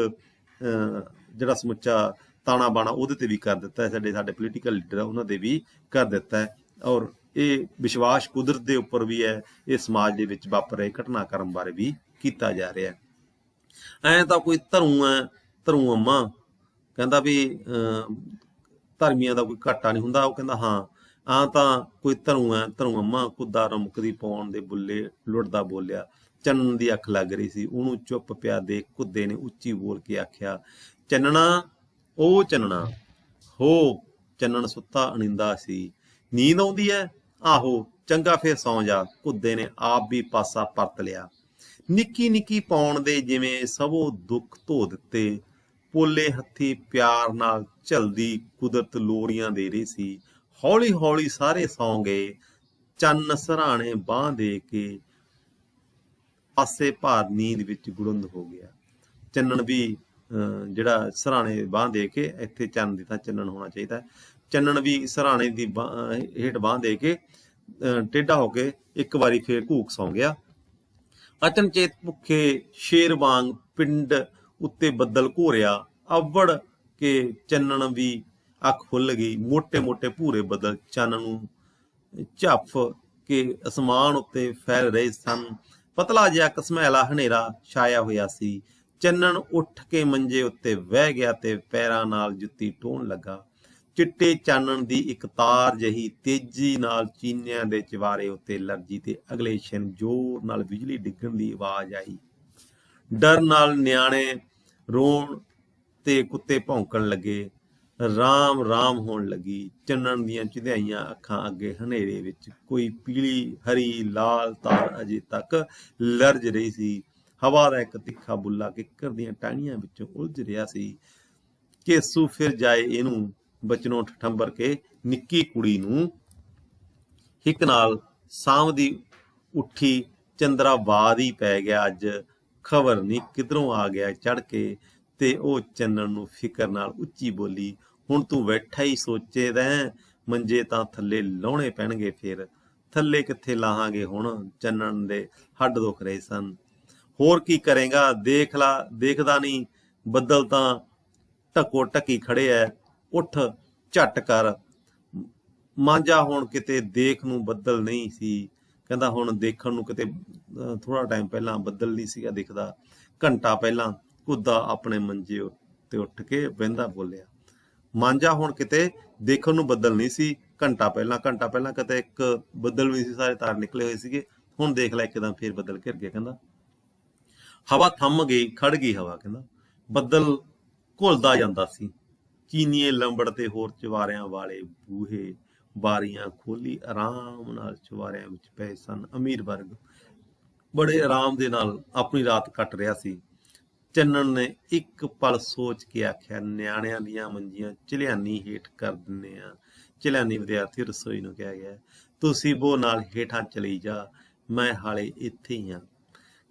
S1: ਜਿਹੜਾ ਸਮੁੱਚਾ ਤਾਣਾ ਬਾਣਾ ਉਹਦੇ ਤੇ ਵੀ ਕਰ ਦਿੱਤਾ ਹੈ, ਸਾਡੇ ਪੋਲੀਟੀਕਲ ਲੀਡਰ ਆ ਉਹਨਾਂ ਦੇ ਵੀ ਕਰ ਦਿੱਤਾ ਹੈ। ਔਰ ਇਹ ਵਿਸ਼ਵਾਸ ਕੁਦਰਤ ਦੇ ਉੱਪਰ ਵੀ ਹੈ, ਇਹ ਸਮਾਜ ਦੇ ਵਿੱਚ ਵਾਪਰ ਰਹੇ ਘਟਨਾਕ੍ਰਮ ਬਾਰੇ ਵੀ ਕੀਤਾ ਜਾ ਰਿਹਾ। ਐਂ ਤਾਂ ਕੋਈ ਧਰੂ ਅੰਮਾ ਕਹਿੰਦਾ ਵੀ ਧਰਮੀਆਂ ਦਾ ਕੋਈ ਘਾਟਾ ਨਹੀਂ ਹੁੰਦਾ। ਉਹ ਕਹਿੰਦਾ ਹਾਂ, ਤਾਂ ਕੋਈ ਧਰੂ ਅੰਮਾ, ਕੁੱਦਾ ਰਮਕਦੀ ਪਾਉਣ ਦੇ ਬੁੱਲੇ ਲੁੱਟਦਾ ਬੋਲਿਆ। ਚੰਨਣ ਦੀ ਅੱਖ ਲੱਗ ਰਹੀ ਸੀ, ਉਹਨੂੰ ਚੁੱਪ ਪਿਆ ਦੇਖ ਕੁੱਦੇ ਨੇ ਉੱਚੀ ਬੋਲ ਕੇ ਆਖਿਆ, ਚੰਨਣਾ, ਉਹ ਚੰਨਣਾ ਹੋ। ਚੰਨਣ ਸੁੱਤਾ ਅਣਿੰਦਾ ਸੀ। ਨੀਂਦ ਆਉਂਦੀ ਹੈ? ਆਹੋ, ਚੰਗਾ ਫੇਰ ਸੌਂ ਜਾ। ਕੁੱਦੇ ਨੇ ਆਪ ਵੀ ਪਾਸਾ ਪਰਤ ਲਿਆ। ਨਿੱਕੀ ਨਿੱਕੀ ਪਾਉਣ ਦੇ ਜਿਵੇਂ ਸਭੋ ਦੁੱਖ ਧੋ ਦਿੱਤੇ। ਪੋਲੇ ਹੱਥੀ ਪਿਆਰ ਨਾਲ ਝਲਦੀ ਕੁਦਰਤ ਲੋਰੀਆਂ ਦੇ ਰਹੀ ਸੀ। ਹੌਲੀ ਹੌਲੀ ਸਾਰੇ ਸੌਂ ਗਏ। ਚੰਨ ਸਰਾਣੇ ਬਾਂਹ ਦੇ ਕੇ ਪਾਸੇ ਭਾਰ ਨੀਂਦ ਵਿੱਚ ਗੁੜੰਦ ਹੋ ਗਿਆ। ਚੰਨਣ ਵੀ ਜਿਹੜਾ ਸਰਾਣੇ ਬਾਂਹ ਦੇ ਕੇ, ਇੱਥੇ ਚੰਨ ਦੀ ਤਾਂ ਚੰਨਣ ਹੋਣਾ ਚਾਹੀਦਾ, ਚੰਨਣ ਵੀ ਸਰਾਣੇ ਦੀ ਹੇਠ ਬਾਂਹ ਦੇ ਕੇ ਟੇਢਾ ਹੋ ਕੇ ਇੱਕ ਵਾਰੀ ਫੇਰ ਘੂਕ ਸੌਂ ਗਿਆ। ਅਚਨਚੇਤ ਭੁੱਖੇ ਸ਼ੇਰ ਵਾਂਗ ਪਿੰਡ ਉੱਤੇ ਬੱਦਲ ਘੋਰਿਆ। ਅਵੜ ਕੇ ਚੰਨਣ ਵੀ ਅੱਖ ਖੁੱਲ ਗਈ। ਮੋਟੇ ਮੋਟੇ ਭੂਰੇ ਬੱਦਲ ਚੰਨ ਨੂੰ ਝੱਫ ਕੇ ਅਸਮਾਨ ਉੱਤੇ ਫੈਲ ਰਹੇ ਸਨ। ਪਤਲਾ ਜਿਹਾ ਘਸਮੈਲਾ ਹਨੇਰਾ ਛਾਇਆ ਹੋਇਆ ਸੀ। ਚੰਨਣ ਉੱਠ ਕੇ ਮੰਜੇ ਉੱਤੇ ਬਹਿ ਗਿਆ ਤੇ ਪੈਰਾਂ ਨਾਲ ਜੁੱਤੀ ਢੋਣ ਲੱਗਾ। ਚਿੱਟੇ ਚਾਨਣ ਦੀ ਇੱਕ ਤਾਰ ਜਿਹੀ ਤੇਜ਼ੀ ਨਾਲ ਚੀਨਿਆਂ ਦੇ ਚਵਾਰੇ ਉੱਤੇ ਲਰਜੀ ਤੇ ਅਗਲੇ ਛਿਨ ਜ਼ੋਰ ਨਾਲ ਬਿਜਲੀ ਡਿੱਗਣ ਦੀ ਆਵਾਜ਼ ਆਈ। ਡਰ ਨਾਲ ਨਿਆਣੇ ਰੋਣ ਤੇ ਕੁੱਤੇ ਭੌਂਕਣ ਲੱਗੇ। ਰਾਮ ਰਾਮ ਹੋਣ ਲੱਗੀ। ਚੰਨਣ ਦੀਆਂ ਚਿਧਿਆਈਆਂ ਅੱਖਾਂ ਅੱਗੇ ਹਨੇਰੇ ਵਿੱਚ ਕੋਈ ਪੀਲੀ ਹਰੀ ਲਾਲ ਤਾਰ ਅਜੇ ਤੱਕ ਲਰਜ ਰਹੀ ਸੀ। ਹਵਾ ਦਾ ਇੱਕ ਤਿੱਖਾ ਬੁੱਲਾ ਕਿੱਕਰ ਦੀਆਂ ਟਾਹਣੀਆਂ ਵਿੱਚੋਂ ਉਲਝ ਰਿਹਾ ਸੀ। ਕੇਸੂ ਫਿਰ ਜਾਏ ਇਹਨੂੰ ਬਚਨੋਂ ਠੰਬਰ ਕੇ ਨਿੱਕੀ ਕੁੜੀ ਨੂੰ ਹਿੱਕ ਨਾਲ ਸਾਂਭਦੀ ਉੱਠੀ। ਚੰਦਰਾ ਬਾਦ ਹੀ ਪੈ ਗਿਆ ਅੱਜ, ਖਬਰ ਨਹੀਂ ਕਿਧਰੋਂ ਆ ਗਿਆ ਚੜ ਕੇ। ਤੇ ਉਹ ਚੰਨਣ ਨੂੰ ਫਿਕਰ ਨਾਲ ਉੱਚੀ ਬੋਲੀ, ਹੁਣ ਤੂੰ ਬੈਠਾ ਹੀ ਸੋਚੇ ਰਹਿ, ਮੰਜੇ ਤਾਂ ਥੱਲੇ ਲਾਉਣੇ ਪੈਣਗੇ। ਫਿਰ ਥੱਲੇ ਕਿੱਥੇ ਲਾਹਾਂਗੇ ਹੁਣ? ਚੰਨਣ ਦੇ ਹੱਡ ਦੁਖ ਰਹੇ ਸਨ। ਹੋਰ ਕੀ ਕਰੇਗਾ? ਦੇਖਦਾ ਨਹੀਂ ਬੱਦਲ ਤਾਂ ਢਕੋ ਢਕੀ ਖੜੇ ਐ। ਉੱਠ ਝੱਟ ਕਰ। ਮਾਂਜਾ ਹੁਣ ਕਿਤੇ ਦੇਖ ਨੂੰ ਬੱਦਲ ਨਹੀਂ ਸੀ। ਕਹਿੰਦਾ ਹੁਣ ਦੇਖਣ ਨੂੰ ਕਿਤੇ ਥੋੜਾ ਟਾਈਮ ਪਹਿਲਾਂ ਬੱਦਲ ਨਹੀਂ ਸੀਗਾ ਦਿਖਦਾ। ਘੰਟਾ ਪਹਿਲਾਂ ਕੁੱਦਾ ਆਪਣੇ ਮੰਜੇ ਉੱਤੇ ਉੱਠ ਕੇ ਬਹਿੰਦਾ ਬੋਲਿਆ, ਮਾਂਜਾ ਹੁਣ ਕਿਤੇ ਦੇਖਣ ਨੂੰ ਬੱਦਲ ਨਹੀਂ ਸੀ। ਘੰਟਾ ਪਹਿਲਾਂ ਕਿਤੇ ਇੱਕ ਬੱਦਲ ਵੀ ਸੀ, ਸਾਰੇ ਤਾਰ ਨਿਕਲੇ ਹੋਏ ਸੀਗੇ। ਹੁਣ ਦੇਖ ਲੈ ਇੱਕਦਮ ਫੇਰ ਬੱਦਲ ਘਿਰ ਗਿਆ। ਕਹਿੰਦਾ ਹਵਾ ਥੰਮ ਗਈ, ਖੜ ਗਈ ਹਵਾ। ਕਹਿੰਦਾ ਬੱਦਲ ਘੁਲਦਾ ਜਾਂਦਾ ਸੀ। ਚੀਨੀਏ ਲੰਬੜ ਤੇ ਹੋਰ ਚਵਾਰਿਆਂ ਵਾਲੇ ਬੂਹੇ ਬਾਰੀਆਂ ਖੋਲੀ ਆਰਾਮ ਨਾਲ ਚੁਬਾਰਿਆਂ ਵਿੱਚ ਪਏ ਸਨ। ਅਮੀਰ ਵਰਗ ਬੜੇ ਆਰਾਮ ਦੇ ਨਾਲ ਆਪਣੀ ਰਾਤ ਕੱਟ ਰਿਹਾ ਸੀ। ਚੰਨਣ ਨੇ ਇੱਕ ਪਲ ਸੋਚ ਕੇ ਆਖਿਆ, ਨਿਆਣਿਆਂ ਦੀਆਂ ਮੰਜੀਆਂ ਝਲਿਆਨੀ ਹੇਠ ਕਰ ਦਿੰਦੇ ਆ। ਝਲਿਆਨੀ ਵਿਦਿਆਰਥੀ ਰਸੋਈ ਨੂੰ ਕਿਹਾ ਗਿਆ। ਤੂੰ ਸੀਬੋ ਨਾਲ ਹੇਠਾਂ ਚਲੀ ਜਾ, ਮੈਂ ਹਾਲੇ ਇੱਥੇ ਹੀ ਹਾਂ।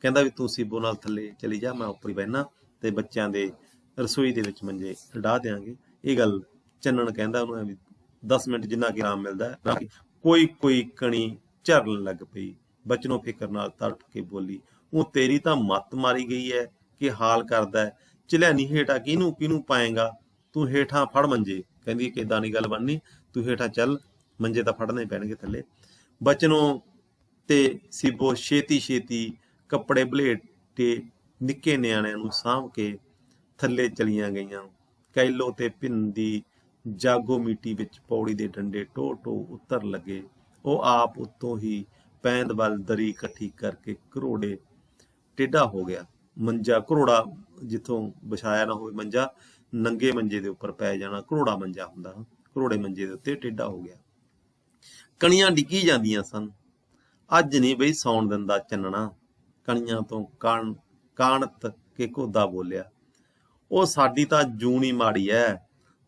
S1: ਕਹਿੰਦਾ ਵੀ ਤੂੰ ਸੀਬੋ ਨਾਲ ਥੱਲੇ ਚਲੀ ਜਾ, ਮੈਂ ਉੱਪਰ ਹੀ ਬਹਿਣਾ ਤੇ ਬੱਚਿਆਂ ਦੇ ਰਸੋਈ ਦੇ ਵਿੱਚ ਮੰਜੇ ਢਾ ਦਿਆਂਗੇ। ਇਹ ਗੱਲ ਚੰਨਣ ਕਹਿੰਦਾ ਉਹਨੂੰ ਵੀ 10 ਮਿੰਟ ਜਿੰਨਾ ਕਿ ਆਰਾਮ ਮਿਲਦਾ। ਕੋਈ ਕਣੀ ਝਰਨ ਲੱਗ ਪਈ। ਬਚਨੋਂ ਫਿਕਰ ਨਾਲ ਤੜਫ ਕੇ ਬੋਲੀ, ਉਹ ਤੇਰੀ ਤਾਂ ਮੱਤ ਮਾਰੀ ਗਈ ਹੈ ਕਿ ਹਾਲ ਕਰਦਾ ਹੈ। ਝਲਿਆਨੀ ਹੇਠਾਂ ਕਿਹਨੂੰ ਪਾਏਗਾ? ਤੂੰ ਹੇਠਾਂ ਫੜ ਮੰਜੇ। ਕਹਿੰਦੀ ਕਿੱਦਾਂ ਨਹੀਂ ਗੱਲ ਬਣਨੀ, ਤੂੰ ਹੇਠਾਂ ਚੱਲ, ਮੰਜੇ ਤਾਂ ਫੜਨੇ ਪੈਣਗੇ ਥੱਲੇ। ਬਚਨੋਂ ਤੇ ਸੀਬੋ ਛੇਤੀ ਕੱਪੜੇ ਬਲੇਟੇ ਨਿੱਕੇ ਨਿਆਣਿਆਂ ਨੂੰ ਸਾਂਭ ਕੇ ਥੱਲੇ ਚਲੀਆਂ ਗਈਆਂ। ਕੈਲੋ ਤੇ ਭਿੰਦੀ ਜਾਗੋ ਮਿੱਟੀ ਵਿੱਚ ਪੌੜੀ ਦੇ ਡੰਡੇ ਟੋ ਟੋ ਉੱਤਰ ਲੱਗੇ। ਉਹ ਆਪ ਉੱਤੋਂ ਹੀ ਪੈਂਦ ਵੱਲ ਦਰੀ ਇਕੱਠੀ ਕਰਕੇ ਘਰੋੜੇ ਟੇਢਾ ਹੋ ਗਿਆ। ਮੰਜਾ ਘਰੋੜਾ ਜਿੱਥੋਂ ਵਿਛਾਇਆ ਨਾ ਹੋਵੇ ਮੰਜਾ, ਨੰਗੇ ਮੰਜੇ ਦੇ ਉੱਪਰ ਪੈ ਜਾਣਾ ਘਰੋੜਾ ਮੰਜਾ ਹੁੰਦਾ, ਘਰੋੜੇ ਮੰਜੇ ਦੇ ਉੱਤੇ ਟੇਢਾ ਹੋ ਗਿਆ। ਕਣੀਆਂ ਡਿੱਗੀ ਜਾਂਦੀਆਂ ਸਨ। ਅੱਜ ਨਹੀਂ ਬਈ ਸੌਣ ਦਿੰਦਾ ਚੰਨਣਾ, ਕਣੀਆਂ ਤੋਂ ਕਾਣਤ ਕੇ ਘੋਦਾ ਬੋਲਿਆ। ਉਹ ਸਾਡੀ ਤਾਂ ਜੂਣੀ ਮਾੜੀ ਐ,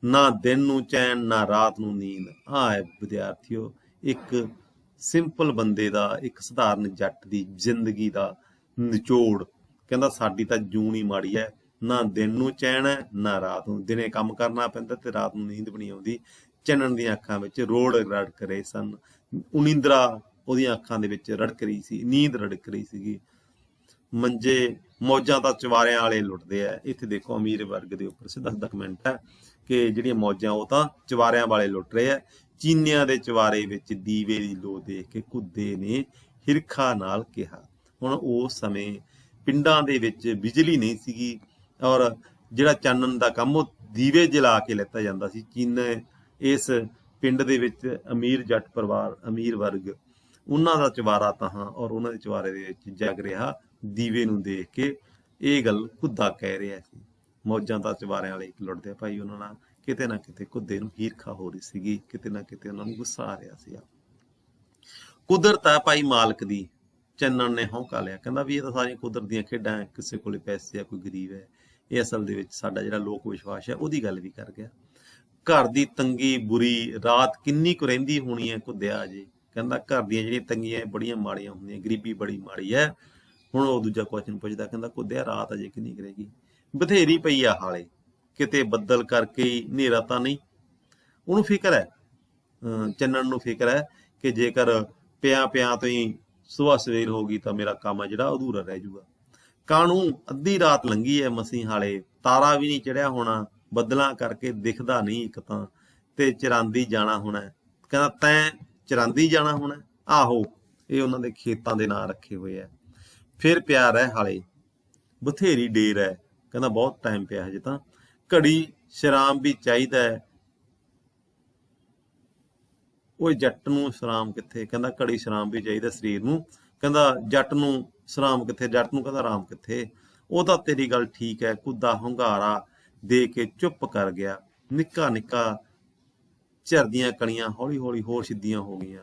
S1: ਨਾ ਦਿਨ ਨੂੰ ਚੈਨ ਨਾ ਰਾਤ ਨੂੰ ਨੀਂਦ। ਹੈ ਵਿਦਿਆਰਥੀਓ ਇੱਕ ਸਿੰਪਲ ਬੰਦੇ ਦਾ, ਇੱਕ ਸਧਾਰਨ ਜੱਟ ਦੀ ਜ਼ਿੰਦਗੀ ਦਾ ਨਿਚੋੜ। ਕਹਿੰਦਾ ਸਾਡੀ ਤਾਂ ਜੂਣੀ ਮਾੜੀ ਐ, ਨਾ ਦਿਨ ਨੂੰ ਚੈਨ ਹੈ ਨਾ ਰਾਤ ਨੂੰ। ਦਿਨੇ ਕੰਮ ਕਰਨਾ ਪੈਂਦਾ ਤੇ ਰਾਤ ਨੂੰ ਨੀਂਦ ਵੀ ਨਹੀਂ ਆਉਂਦੀ। ਚੰਨਣ ਦੀਆਂ ਅੱਖਾਂ ਵਿੱਚ ਰੋੜ ਰੜਕ ਰਹੇ ਸਨ। ਉਨੀਂਦਰਾ ਉਹਦੀਆਂ ਅੱਖਾਂ ਦੇ ਵਿੱਚ ਰੜਕ ਰਹੀ ਸੀ, ਨੀਂਦ ਰੜਕ ਰਹੀ ਸੀਗੀ। ਮੰਜੇ ਮੌਜਾਂ ਤਾਂ ਚਵਾਰਿਆਂ ਵਾਲੇ ਲੁੱਟਦੇ ਆ। ਇੱਥੇ ਦੇਖੋ ਅਮੀਰ ਵਰਗ ਦੇ ਉੱਪਰ ਸਿੱਧਾ ਸਿੱਧਾ ਕਮੈਂਟ ਹੈ ਕਿ ਜਿਹੜੀਆਂ ਮੌਜਾਂ ਉਹ ਤਾਂ ਚਵਾਰਿਆਂ ਵਾਲੇ ਲੁੱਟ ਰਹੇ ਆ। ਚੀਨਿਆਂ ਦੇ ਚਵਾਰੇ ਵਿੱਚ ਦੀਵੇ ਦੀ ਲੋ ਦੇਖ ਕੇ ਕੁੱਦੇ ਨੇ ਹਿਰਖਾ ਨਾਲ ਕਿਹਾ। ਹੁਣ ਉਸ ਸਮੇਂ ਪਿੰਡਾਂ ਦੇ ਵਿੱਚ ਬਿਜਲੀ ਨਹੀਂ ਸੀਗੀ ਔਰ ਜਿਹੜਾ ਚਾਨਣ ਦਾ ਕੰਮ ਉਹ ਦੀਵੇ ਜਲਾ ਕੇ ਲਿੱਤਾ ਜਾਂਦਾ ਸੀ। ਇਸ ਪਿੰਡ ਦੇ ਵਿੱਚ ਅਮੀਰ ਜੱਟ ਪਰਿਵਾਰ, ਅਮੀਰ ਵਰਗ, ਉਹਨਾਂ ਦਾ ਚਵਾਰਾ ਤਾਂ ਔਰ ਉਹਨਾਂ ਦੇ ਚਵਾਰੇ ਦੇ ਵਿੱਚ ਜਗ ਰਿਹਾ ਦੀਵੇ ਨੂੰ ਦੇਖ ਕੇ। ਇਹ ਗੱਲ ਕੁੱਦਾ ਕਹਿ ਰਿਹਾ ਸੀ। ਮੌਜਾਂ ਤਾਂ ਚਵਾਰਿਆਂ ਵਾਲੇ ਲੁੱਟਦੇ ਆ ਭਾਈ, ਉਹਨਾਂ ਨਾਲ ਕਿਤੇ ਨਾ ਕਿਤੇ ਕੁੱਦੇ ਨੂੰ ਈਰਖਾ ਹੋ ਰਹੀ ਸੀਗੀ, ਕਿਤੇ ਨਾ ਕਿਤੇ ਉਹਨਾਂ ਨੂੰ ਗੁੱਸਾ ਆ ਰਿਹਾ ਸੀ। ਕੁਦਰਤ ਹੈ ਭਾਈ ਮਾਲਕ ਦੀ। ਚੰਨਣ ਨੇ ਹੌਂਕਾ ਲਿਆ, ਕਹਿੰਦਾ ਵੀ ਇਹ ਤਾਂ ਸਾਰੀਆਂ ਕੁਦਰਤ ਦੀਆਂ ਖੇਡਾਂ ਹੈ, ਕਿਸੇ ਕੋਲੇ ਪੈਸੇ ਆ, ਕੋਈ ਗਰੀਬ ਹੈ। ਇਹ ਅਸਲ ਦੇ ਵਿੱਚ ਸਾਡਾ ਜਿਹੜਾ ਲੋਕ ਵਿਸ਼ਵਾਸ ਹੈ ਉਹਦੀ ਗੱਲ ਵੀ ਕਰ ਗਿਆ। ਘਰ ਦੀ ਤੰਗੀ ਬੁਰੀ, ਰਾਤ ਕਿੰਨੀ ਕੁ ਰਹਿੰਦੀ ਹੋਣੀ ਹੈ ਕੁੱਦਿਆ ਅਜੇ। ਕਹਿੰਦਾ ਘਰ ਦੀਆਂ ਜਿਹੜੀਆਂ ਤੰਗੀਆਂ ਬੜੀਆਂ ਮਾੜੀਆਂ ਹੁੰਦੀਆਂ, ਗਰੀਬੀ ਬੜੀ ਮਾੜੀ ਹੈ। ਹੁਣ ਉਹ ਦੂਜਾ ਕੁਐਸਚਨ ਪੁੱਛਦਾ, ਕਹਿੰਦਾ ਕੁੱਦਿਆ ਰਾਤ ਅਜੇ ਕਿੰਨੀ ਕਰੇਗੀ? ਬਥੇਰੀ ਪਈ ਆ ਹਾਲੇ, ਕਿਤੇ ਬੱਦਲ ਕਰਕੇ ਹੀ ਹਨੇਰਾ ਤਾਂ ਨਹੀਂ। ਉਹਨੂੰ ਫਿਕਰ ਹੈ, ਚੰਨਣ ਨੂੰ ਫਿਕਰ ਹੈ ਕਿ ਜੇਕਰ ਪਿਆਂ ਤੋਂ ਹੀ ਸੁਬਾਹ ਸਵੇਰ ਹੋ ਗਈ ਤਾਂ ਮੇਰਾ ਕੰਮ ਹੈ ਜਿਹੜਾ ਅਧੂਰਾ ਰਹਿ ਜਾਊਗਾ। ਕਾਣੂ ਅੱਧੀ ਰਾਤ ਲੰਘੀ ਹੈ ਮਸੀਂ, ਹਾਲੇ ਤਾਰਾ ਵੀ ਨਹੀਂ ਚੜਿਆ ਹੋਣਾ, ਬੱਦਲਾਂ ਕਰਕੇ ਦਿਖਦਾ ਨਹੀਂ ਇੱਕ ਤਾਂ, ਤੇ ਚਰਾਂਦੀ ਜਾਣਾ ਹੋਣਾ। ਕਹਿੰਦਾ ਤੈਂ ਚਰਾਂਦੀ ਜਾਣਾ ਹੋਣਾ? ਆਹੋ, ਇਹ ਉਹਨਾਂ ਦੇ ਖੇਤਾਂ ਦੇ ਨਾਂ ਰੱਖੇ ਹੋਏ ਆ। ਫਿਰ ਪਿਆਰ ਹੈ ਹਾਲੇ, ਬਥੇਰੀ ਢੇਰ ਹੈ। ਕਹਿੰਦਾ ਬਹੁਤ ਟਾਈਮ ਪਿਆ ਹਜੇ ਤਾਂ। ਘੜੀ ਸ਼ਰਾਮ ਵੀ ਚਾਹੀਦਾ ਹੈ। ਉਹ ਜੱਟ ਨੂੰ ਸ਼ਰਾਮ ਕਿੱਥੇ? ਕਹਿੰਦਾ ਘੜੀ ਸ਼ਰਾਮ ਵੀ ਚਾਹੀਦਾ ਸਰੀਰ ਨੂੰ। ਕਹਿੰਦਾ ਜੱਟ ਨੂੰ ਸ਼ਰਾਮ ਕਿੱਥੇ, ਜੱਟ ਨੂੰ ਕਹਿੰਦਾ ਆਰਾਮ ਕਿੱਥੇ? ਉਹ ਤਾਂ ਤੇਰੀ ਗੱਲ ਠੀਕ ਹੈ। ਕੁੱਦਾ ਹੁੰਗਾਰਾ ਦੇ ਕੇ ਚੁੱਪ ਕਰ ਗਿਆ। ਨਿੱਕਾ ਨਿੱਕਾ ਝਰਦੀਆਂ ਕਣੀਆਂ ਹੌਲੀ ਹੌਲੀ ਹੋਰ ਸਿੱਧੀਆਂ ਹੋ ਗਈਆਂ।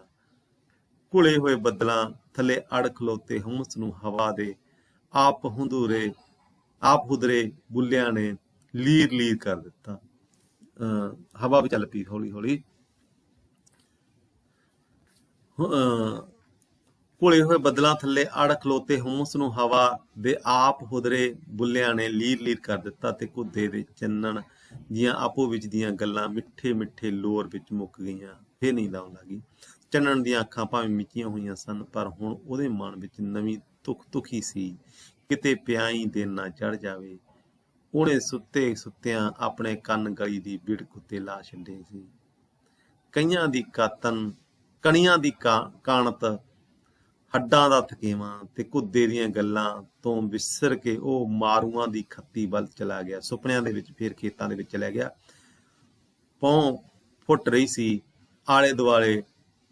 S1: ਘੁਲੇ ਹੋਏ ਬੱਦਲਾਂ ਥੱਲੇ ਅੜ ਖਲੋਤੇ ਹੁਮਸ ਨੂੰ ਹਵਾ ਦੇ ਆਪ ਹੁਦਰੇ ਬੁੱਲਿਆਂ ਨੇ ਲੀਰ ਲੀਰ ਕਰ ਦਿੱਤਾ। ਹਵਾ ਵੀ ਚੱਲ ਪਈ ਹੌਲੀ ਹੌਲੀ। ਘੁਲੇ ਹੋਏ ਬੱਦਲਾਂ ਥੱਲੇ ਅੜ ਖਲੋਤੇ ਹੁਮਸ ਨੂੰ ਹਵਾ ਦੇ ਆਪ ਹੁਦਰੇ ਬੁੱਲਿਆਂ ਨੇ ਲੀਰ ਲੀਰ ਕਰ ਦਿੱਤਾ ਤੇ ਕੁੱਦੇ ਦੇ ਚੰਨਣ ਦੀਆਂ ਆਪੋ ਵਿੱਚ ਦੀਆਂ ਗੱਲਾਂ ਮਿੱਠੇ ਮਿੱਠੇ ਲੋਰ ਵਿੱਚ ਮੁੱਕ ਗਈਆਂ। ਫਿਰ ਨੀਂਦ ਆਉਣ ਲੱਗੀ। ਚੰਨਣ ਦੀਆਂ ਅੱਖਾਂ ਭਾਵੇਂ ਮਿਚੀਆਂ ਹੋਈਆਂ ਸਨ, ਪਰ ਹੁਣ ਉਹਦੇ ਮਨ ਵਿੱਚ ਨਵੀਂ ਤੁਖੀ ਸੀ। ਕਿਤੇ ਪਿਆਈ ਦਿਨ ਨਾ ਚੜ ਜਾਵੇ। ਉਹਨੇ ਸੁੱਤੇ ਸੁੱਤਿਆਂ ਆਪਣੇ ਕੰਨ ਗਲੀ ਦੀ ਬਿੜਕ ਉੱਤੇ ਲਾ ਛੱਡੇ ਸੀ। ਕਣੀਆਂ ਦੀ ਕਾਣਤ, ਹੱਡਾਂ ਦਾ ਥਕੇਵਾਂ ਤੇ ਕੁੱਦੇ ਦੀਆਂ ਗੱਲਾਂ ਤੋਂ ਵਿਸਰ ਕੇ ਉਹ ਮਾਰੂਆਂ ਦੀ ਖੱਤੀ ਵੱਲ ਚਲਾ ਗਿਆ। ਸੁਪਨਿਆਂ ਦੇ ਵਿੱਚ ਫਿਰ ਖੇਤਾਂ ਦੇ ਵਿੱਚ ਚਲਾ ਗਿਆ। ਪੌਂ ਫੁੱਟ ਰਹੀ ਸੀ। ਆਲੇ ਦੁਆਲੇ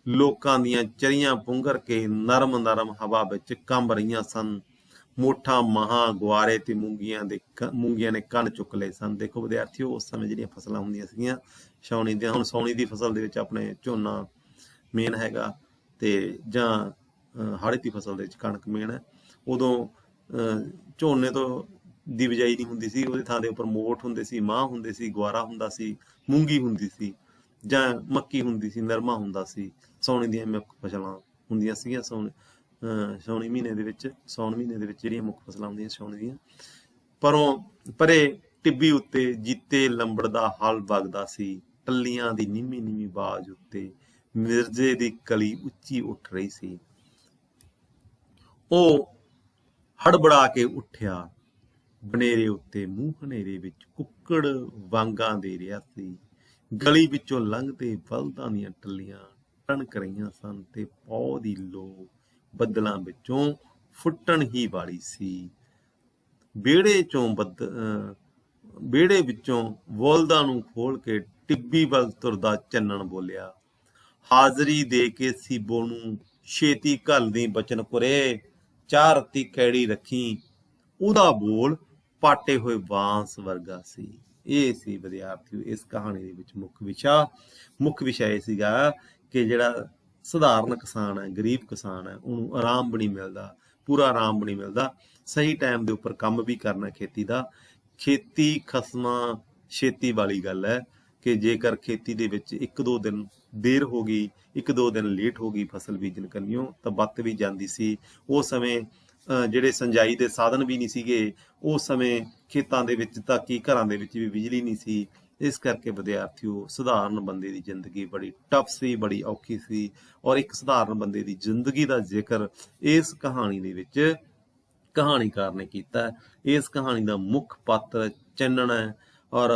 S1: ਲੋਕਾਂ ਦੀਆਂ ਚਰੀਆਂ ਪੁੰਗਰ ਕੇ ਨਰਮ ਨਰਮ ਹਵਾ ਵਿੱਚ ਕੰਬ ਰਹੀਆਂ ਸਨ। ਮੋਠਾਂ, ਮਹਾਂ, ਗੁਆਰੇ ਤੇ ਮੂੰਗੀਆਂ ਨੇ ਕੰਨ ਚੁੱਕ ਲਏ ਸਨ। ਦੇਖੋ ਵਿਦਿਆਰਥੀਓ, ਉਸ ਸਮੇਂ ਜਿਹੜੀਆਂ ਫਸਲਾਂ ਹੁੰਦੀਆਂ ਸੀਗੀਆਂ ਸਾਉਣੀ ਦੀਆਂ, ਹੁਣ ਸਾਉਣੀ ਦੀ ਫਸਲ ਦੇ ਵਿੱਚ ਆਪਣੇ ਝੋਨਾ ਮੇਨ ਹੈਗਾ ਤੇ ਜਾਂ ਹਾੜੀ ਦੀ ਫਸਲ ਦੇ ਵਿੱਚ ਕਣਕ ਮੇਨ ਹੈ। ਉਦੋਂ ਝੋਨੇ ਤੋਂ ਦੀ ਬਿਜਾਈ ਨਹੀਂ ਹੁੰਦੀ ਸੀ, ਉਹਦੀ ਥਾਂ ਦੇ ਉੱਪਰ ਮੋਠ ਹੁੰਦੇ ਸੀ, ਮਾਹ ਹੁੰਦੇ ਸੀ, ਗੁਆਰਾ ਹੁੰਦਾ ਸੀ, ਮੂੰਗੀ ਹੁੰਦੀ ਸੀ ਜਾਂ ਮੱਕੀ ਹੁੰਦੀ ਸੀ, ਨਰਮਾ ਹੁੰਦਾ ਸੀ। ਸਾਉਣੀ ਦੀਆਂ ਮੁੱਖ ਫਸਲਾਂ ਹੁੰਦੀਆਂ ਸੀਗੀਆਂ। ਸਾਉਣ ਮਹੀਨੇ ਦੇ ਵਿੱਚ ਜਿਹੜੀਆਂ ਮੁੱਖ ਫਸਲਾਂ ਹੁੰਦੀਆਂ ਸਾਉਣੀ ਦੀਆਂ। ਪਰੇ ਟਿੱਬੀ ਉੱਤੇ ਜੀਤੇ ਲੰਬੜ ਦਾ ਹਲ ਵਗਦਾ ਸੀ। ਟੱਲੀਆਂ ਦੀ ਨੀਵੀਂ ਨੀਵੀਂ ਆਵਾਜ਼ ਉੱਤੇ ਮਿਰਜ਼ੇ ਦੀ ਕਲੀ ਉੱਚੀ ਉੱਠ ਰਹੀ ਸੀ। ਉਹ ਹੜਬੜਾ ਕੇ ਉੱਠਿਆ। ਬਨੇਰੇ ਉੱਤੇ ਮੂੰਹ ਹਨੇਰੇ ਵਿੱਚ ਕੁੱਕੜ ਵਾਂਗਾਂ ਦੇ ਰਿਹਾ ਸੀ। ਗਲੀ ਵਿੱਚੋਂ ਲੰਘਦੇ ਬਲਦਾਂ ਦੀਆਂ ਟੱਲੀਆਂ ਟਣਕ ਰਹੀਆਂ ਸਨ ਤੇ ਪੌ ਦੀ ਲੋ ਬੱਦਲਾਂ ਵਿੱਚੋਂ ਫੁੱਟਣ ਹੀ ਵਾਲੀ ਸੀ। ਵਿਹੜੇ ਚੋਂ ਵਿਹੜੇ ਵਿੱਚੋਂ ਬੋਲਦਾਂ ਨੂੰ ਖੋਲ ਕੇ ਟਿੱਬੀ ਵੱਲ ਤੁਰਦਾ ਚੰਨਣ ਬੋਲਿਆ, ਹਾਜ਼ਰੀ ਦੇ ਕੇ ਸੀਬੋ ਨੂੰ ਛੇਤੀ ਘੱਲਦੀ ਬਚਨਪੁਰੇ, ਚਾਹ ਰੱਤੀ ਕੈੜੀ ਰੱਖੀ। ਉਹਦਾ ਬੋਲ ਪਾਟੇ ਹੋਏ ਬਾਂਸ ਵਰਗਾ ਸੀ। ਇਹ ਸੀ ਵਿਦਿਆਰਥੀਓ ਇਸ ਕਹਾਣੀ ਦੇ ਵਿੱਚ ਮੁੱਖ ਵਿਸ਼ਾ ਇਹ ਸੀਗਾ ਕਿ ਜਿਹੜਾ ਸਧਾਰਨ ਕਿਸਾਨ ਹੈ, ਗਰੀਬ ਕਿਸਾਨ ਹੈ, ਉਹਨੂੰ ਆਰਾਮ ਵੀ ਨਹੀਂ ਮਿਲਦਾ, ਪੂਰਾ ਆਰਾਮ ਵੀ ਨਹੀਂ ਮਿਲਦਾ। ਸਹੀ ਟਾਈਮ ਦੇ ਉੱਪਰ ਕੰਮ ਵੀ ਕਰਨਾ ਖੇਤੀ ਦਾ। ਖੇਤੀ ਖਸਮਾਂ ਛੇਤੀ ਵਾਲੀ ਗੱਲ ਹੈ ਕਿ ਜੇਕਰ ਖੇਤੀ ਦੇ ਵਿੱਚ 1-2 ਦਿਨ ਦੇਰ ਹੋ ਗਈ, 1-2 ਦਿਨ ਲੇਟ ਹੋ ਗਈ ਫਸਲ ਬੀਜਣ ਕੰਨਿਓ ਤਾਂ ਬੱਤ ਵੀ ਜਾਂਦੀ ਸੀ। ਉਸ ਸਮੇਂ ਜਿਹੜੇ ਸਿੰਜਾਈ ਦੇ ਸਾਧਨ ਵੀ ਨਹੀਂ ਸੀਗੇ, ਉਸ ਸਮੇਂ ਖੇਤਾਂ ਦੇ ਵਿੱਚ ਤਾਂ ਕੀ ਘਰਾਂ ਦੇ ਵਿੱਚ ਵੀ ਬਿਜਲੀ ਨਹੀਂ ਸੀ। ਇਸ ਕਰਕੇ ਵਿਦਿਆਰਥੀਓ ਸਧਾਰਨ ਬੰਦੇ ਦੀ ਜ਼ਿੰਦਗੀ ਬੜੀ ਟਫ ਸੀ, ਬੜੀ ਔਖੀ ਸੀ। ਔਰ ਇੱਕ ਸਧਾਰਨ ਬੰਦੇ ਦੀ ਜ਼ਿੰਦਗੀ ਦਾ ਜ਼ਿਕਰ ਇਸ ਕਹਾਣੀ ਦੇ ਵਿੱਚ ਕਹਾਣੀਕਾਰ ਨੇ ਕੀਤਾ। ਇਸ ਕਹਾਣੀ ਦਾ ਮੁੱਖ ਪਾਤਰ ਚੰਨਣ ਹੈ ਔਰ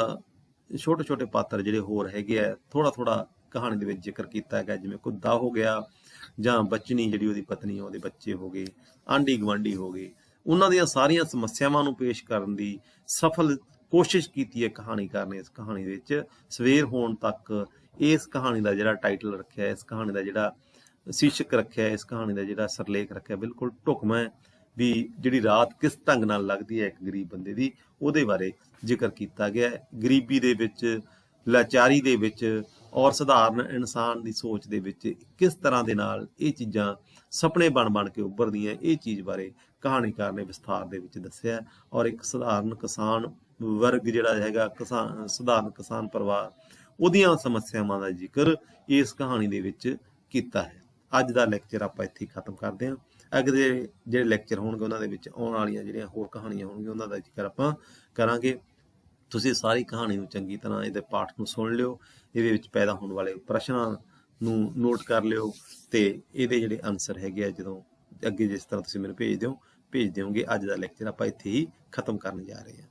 S1: ਛੋਟੇ ਛੋਟੇ ਪਾਤਰ ਜਿਹੜੇ ਹੋਰ ਹੈਗੇ ਆ, ਥੋੜਾ ਕਹਾਣੀ ਦੇ ਵਿੱਚ ਜ਼ਿਕਰ ਕੀਤਾ ਹੈਗਾ, ਜਿਵੇਂ ਘੁੱਦਾ ਹੋ ਗਿਆ ਜਾਂ ਬਚਨੀ ਜਿਹੜੀ ਉਹਦੀ ਪਤਨੀ, ਉਹਦੇ ਬੱਚੇ ਹੋ ਗਏ, ਆਂਢੀ ਗੁਆਂਢੀ ਹੋ ਗਏ। ਉਹਨਾਂ ਦੀਆਂ ਸਾਰੀਆਂ ਸਮੱਸਿਆਵਾਂ ਨੂੰ ਪੇਸ਼ ਕਰਨ ਦੀ ਸਫਲ ਕੋਸ਼ਿਸ਼ ਕੀਤੀ ਹੈ ਕਹਾਣੀਕਾਰ ਨੇ ਇਸ ਕਹਾਣੀ ਦੇ ਵਿੱਚ। ਸਵੇਰ ਹੋਣ ਤੱਕ ਇਸ ਕਹਾਣੀ ਦਾ ਜਿਹੜਾ ਟਾਈਟਲ ਰੱਖਿਆ, ਇਸ ਕਹਾਣੀ ਦਾ ਜਿਹੜਾ ਸ਼ੀਰਸ਼ਕ ਰੱਖਿਆ, ਇਸ ਕਹਾਣੀ ਦਾ ਜਿਹੜਾ ਸਿਰਲੇਖ ਰੱਖਿਆ, ਬਿਲਕੁਲ ਢੁਕਵਾਂ ਹੈ ਵੀ ਜਿਹੜੀ ਰਾਤ ਕਿਸ ਢੰਗ ਨਾਲ ਲੱਗਦੀ ਹੈ ਇੱਕ ਗਰੀਬ ਬੰਦੇ ਦੀ, ਉਹਦੇ ਬਾਰੇ ਜ਼ਿਕਰ ਕੀਤਾ ਗਿਆ ਹੈ। ਗਰੀਬੀ ਦੇ ਵਿੱਚ, ਲਾਚਾਰੀ ਦੇ ਵਿੱਚ ਔਰ ਸਧਾਰਨ ਇਨਸਾਨ ਦੀ ਸੋਚ ਦੇ ਵਿੱਚ ਕਿਸ ਤਰ੍ਹਾਂ ਦੇ ਨਾਲ ਇਹ ਚੀਜ਼ਾਂ ਸੁਪਨੇ ਬਣ ਕੇ ਉੱਭਰਦੀਆਂ, ਇਹ ਚੀਜ਼ ਬਾਰੇ ਕਹਾਣੀਕਾਰ ਨੇ ਵਿਸਥਾਰ ਦੇ ਵਿੱਚ ਦੱਸਿਆ। ਔਰ ਇੱਕ ਸਧਾਰਨ ਕਿਸਾਨ ਵਰਗ ਜਿਹੜਾ ਹੈਗਾ, ਸਧਾਰਨ ਕਿਸਾਨ ਪਰਿਵਾਰ, ਉਹਦੀਆਂ ਸਮੱਸਿਆਵਾਂ ਦਾ ਜ਼ਿਕਰ ਇਸ ਕਹਾਣੀ ਦੇ ਵਿੱਚ ਕੀਤਾ ਹੈ। ਅੱਜ ਦਾ ਲੈਕਚਰ ਆਪਾਂ ਇੱਥੇ ਖਤਮ ਕਰਦੇ ਹਾਂ। ਅੱਗੇ ਜਿਹੜੇ ਲੈਕਚਰ ਹੋਣਗੇ ਉਹਨਾਂ ਦੇ ਵਿੱਚ ਆਉਣ ਵਾਲੀਆਂ ਜਿਹੜੀਆਂ ਹੋਰ ਕਹਾਣੀਆਂ ਹੋਣਗੀਆਂ ਉਹਨਾਂ ਦਾ ਜ਼ਿਕਰ ਆਪਾਂ ਕਰਾਂਗੇ। ਤੁਸੀਂ ਸਾਰੀ ਕਹਾਣੀ ਨੂੰ ਚੰਗੀ ਤਰ੍ਹਾਂ ਇਹਦੇ ਪਾਠ ਨੂੰ ਸੁਣ ਲਿਓ, ਇਹਦੇ ਵਿੱਚ ਪੈਦਾ ਹੋਣ ਵਾਲੇ ਪ੍ਰਸ਼ਨਾਂ ਨੂੰ ਨੋਟ ਕਰ ਲਿਓ ਤੇ ਇਹਦੇ ਜਿਹੜੇ ਆਨਸਰ ਹੈਗੇ ਆ ਜਦੋਂ ਅੱਗੇ ਜਿਸ ਤਰ੍ਹਾਂ ਤੁਸੀਂ ਮੈਨੂੰ ਭੇਜ ਦਿਓਗੇ। ਅੱਜ ਦਾ ਲੈਕਚਰ ਆਪਾਂ ਇੱਥੇ ਹੀ ਖਤਮ ਕਰਨ ਜਾ ਰਹੇ ਹਾਂ।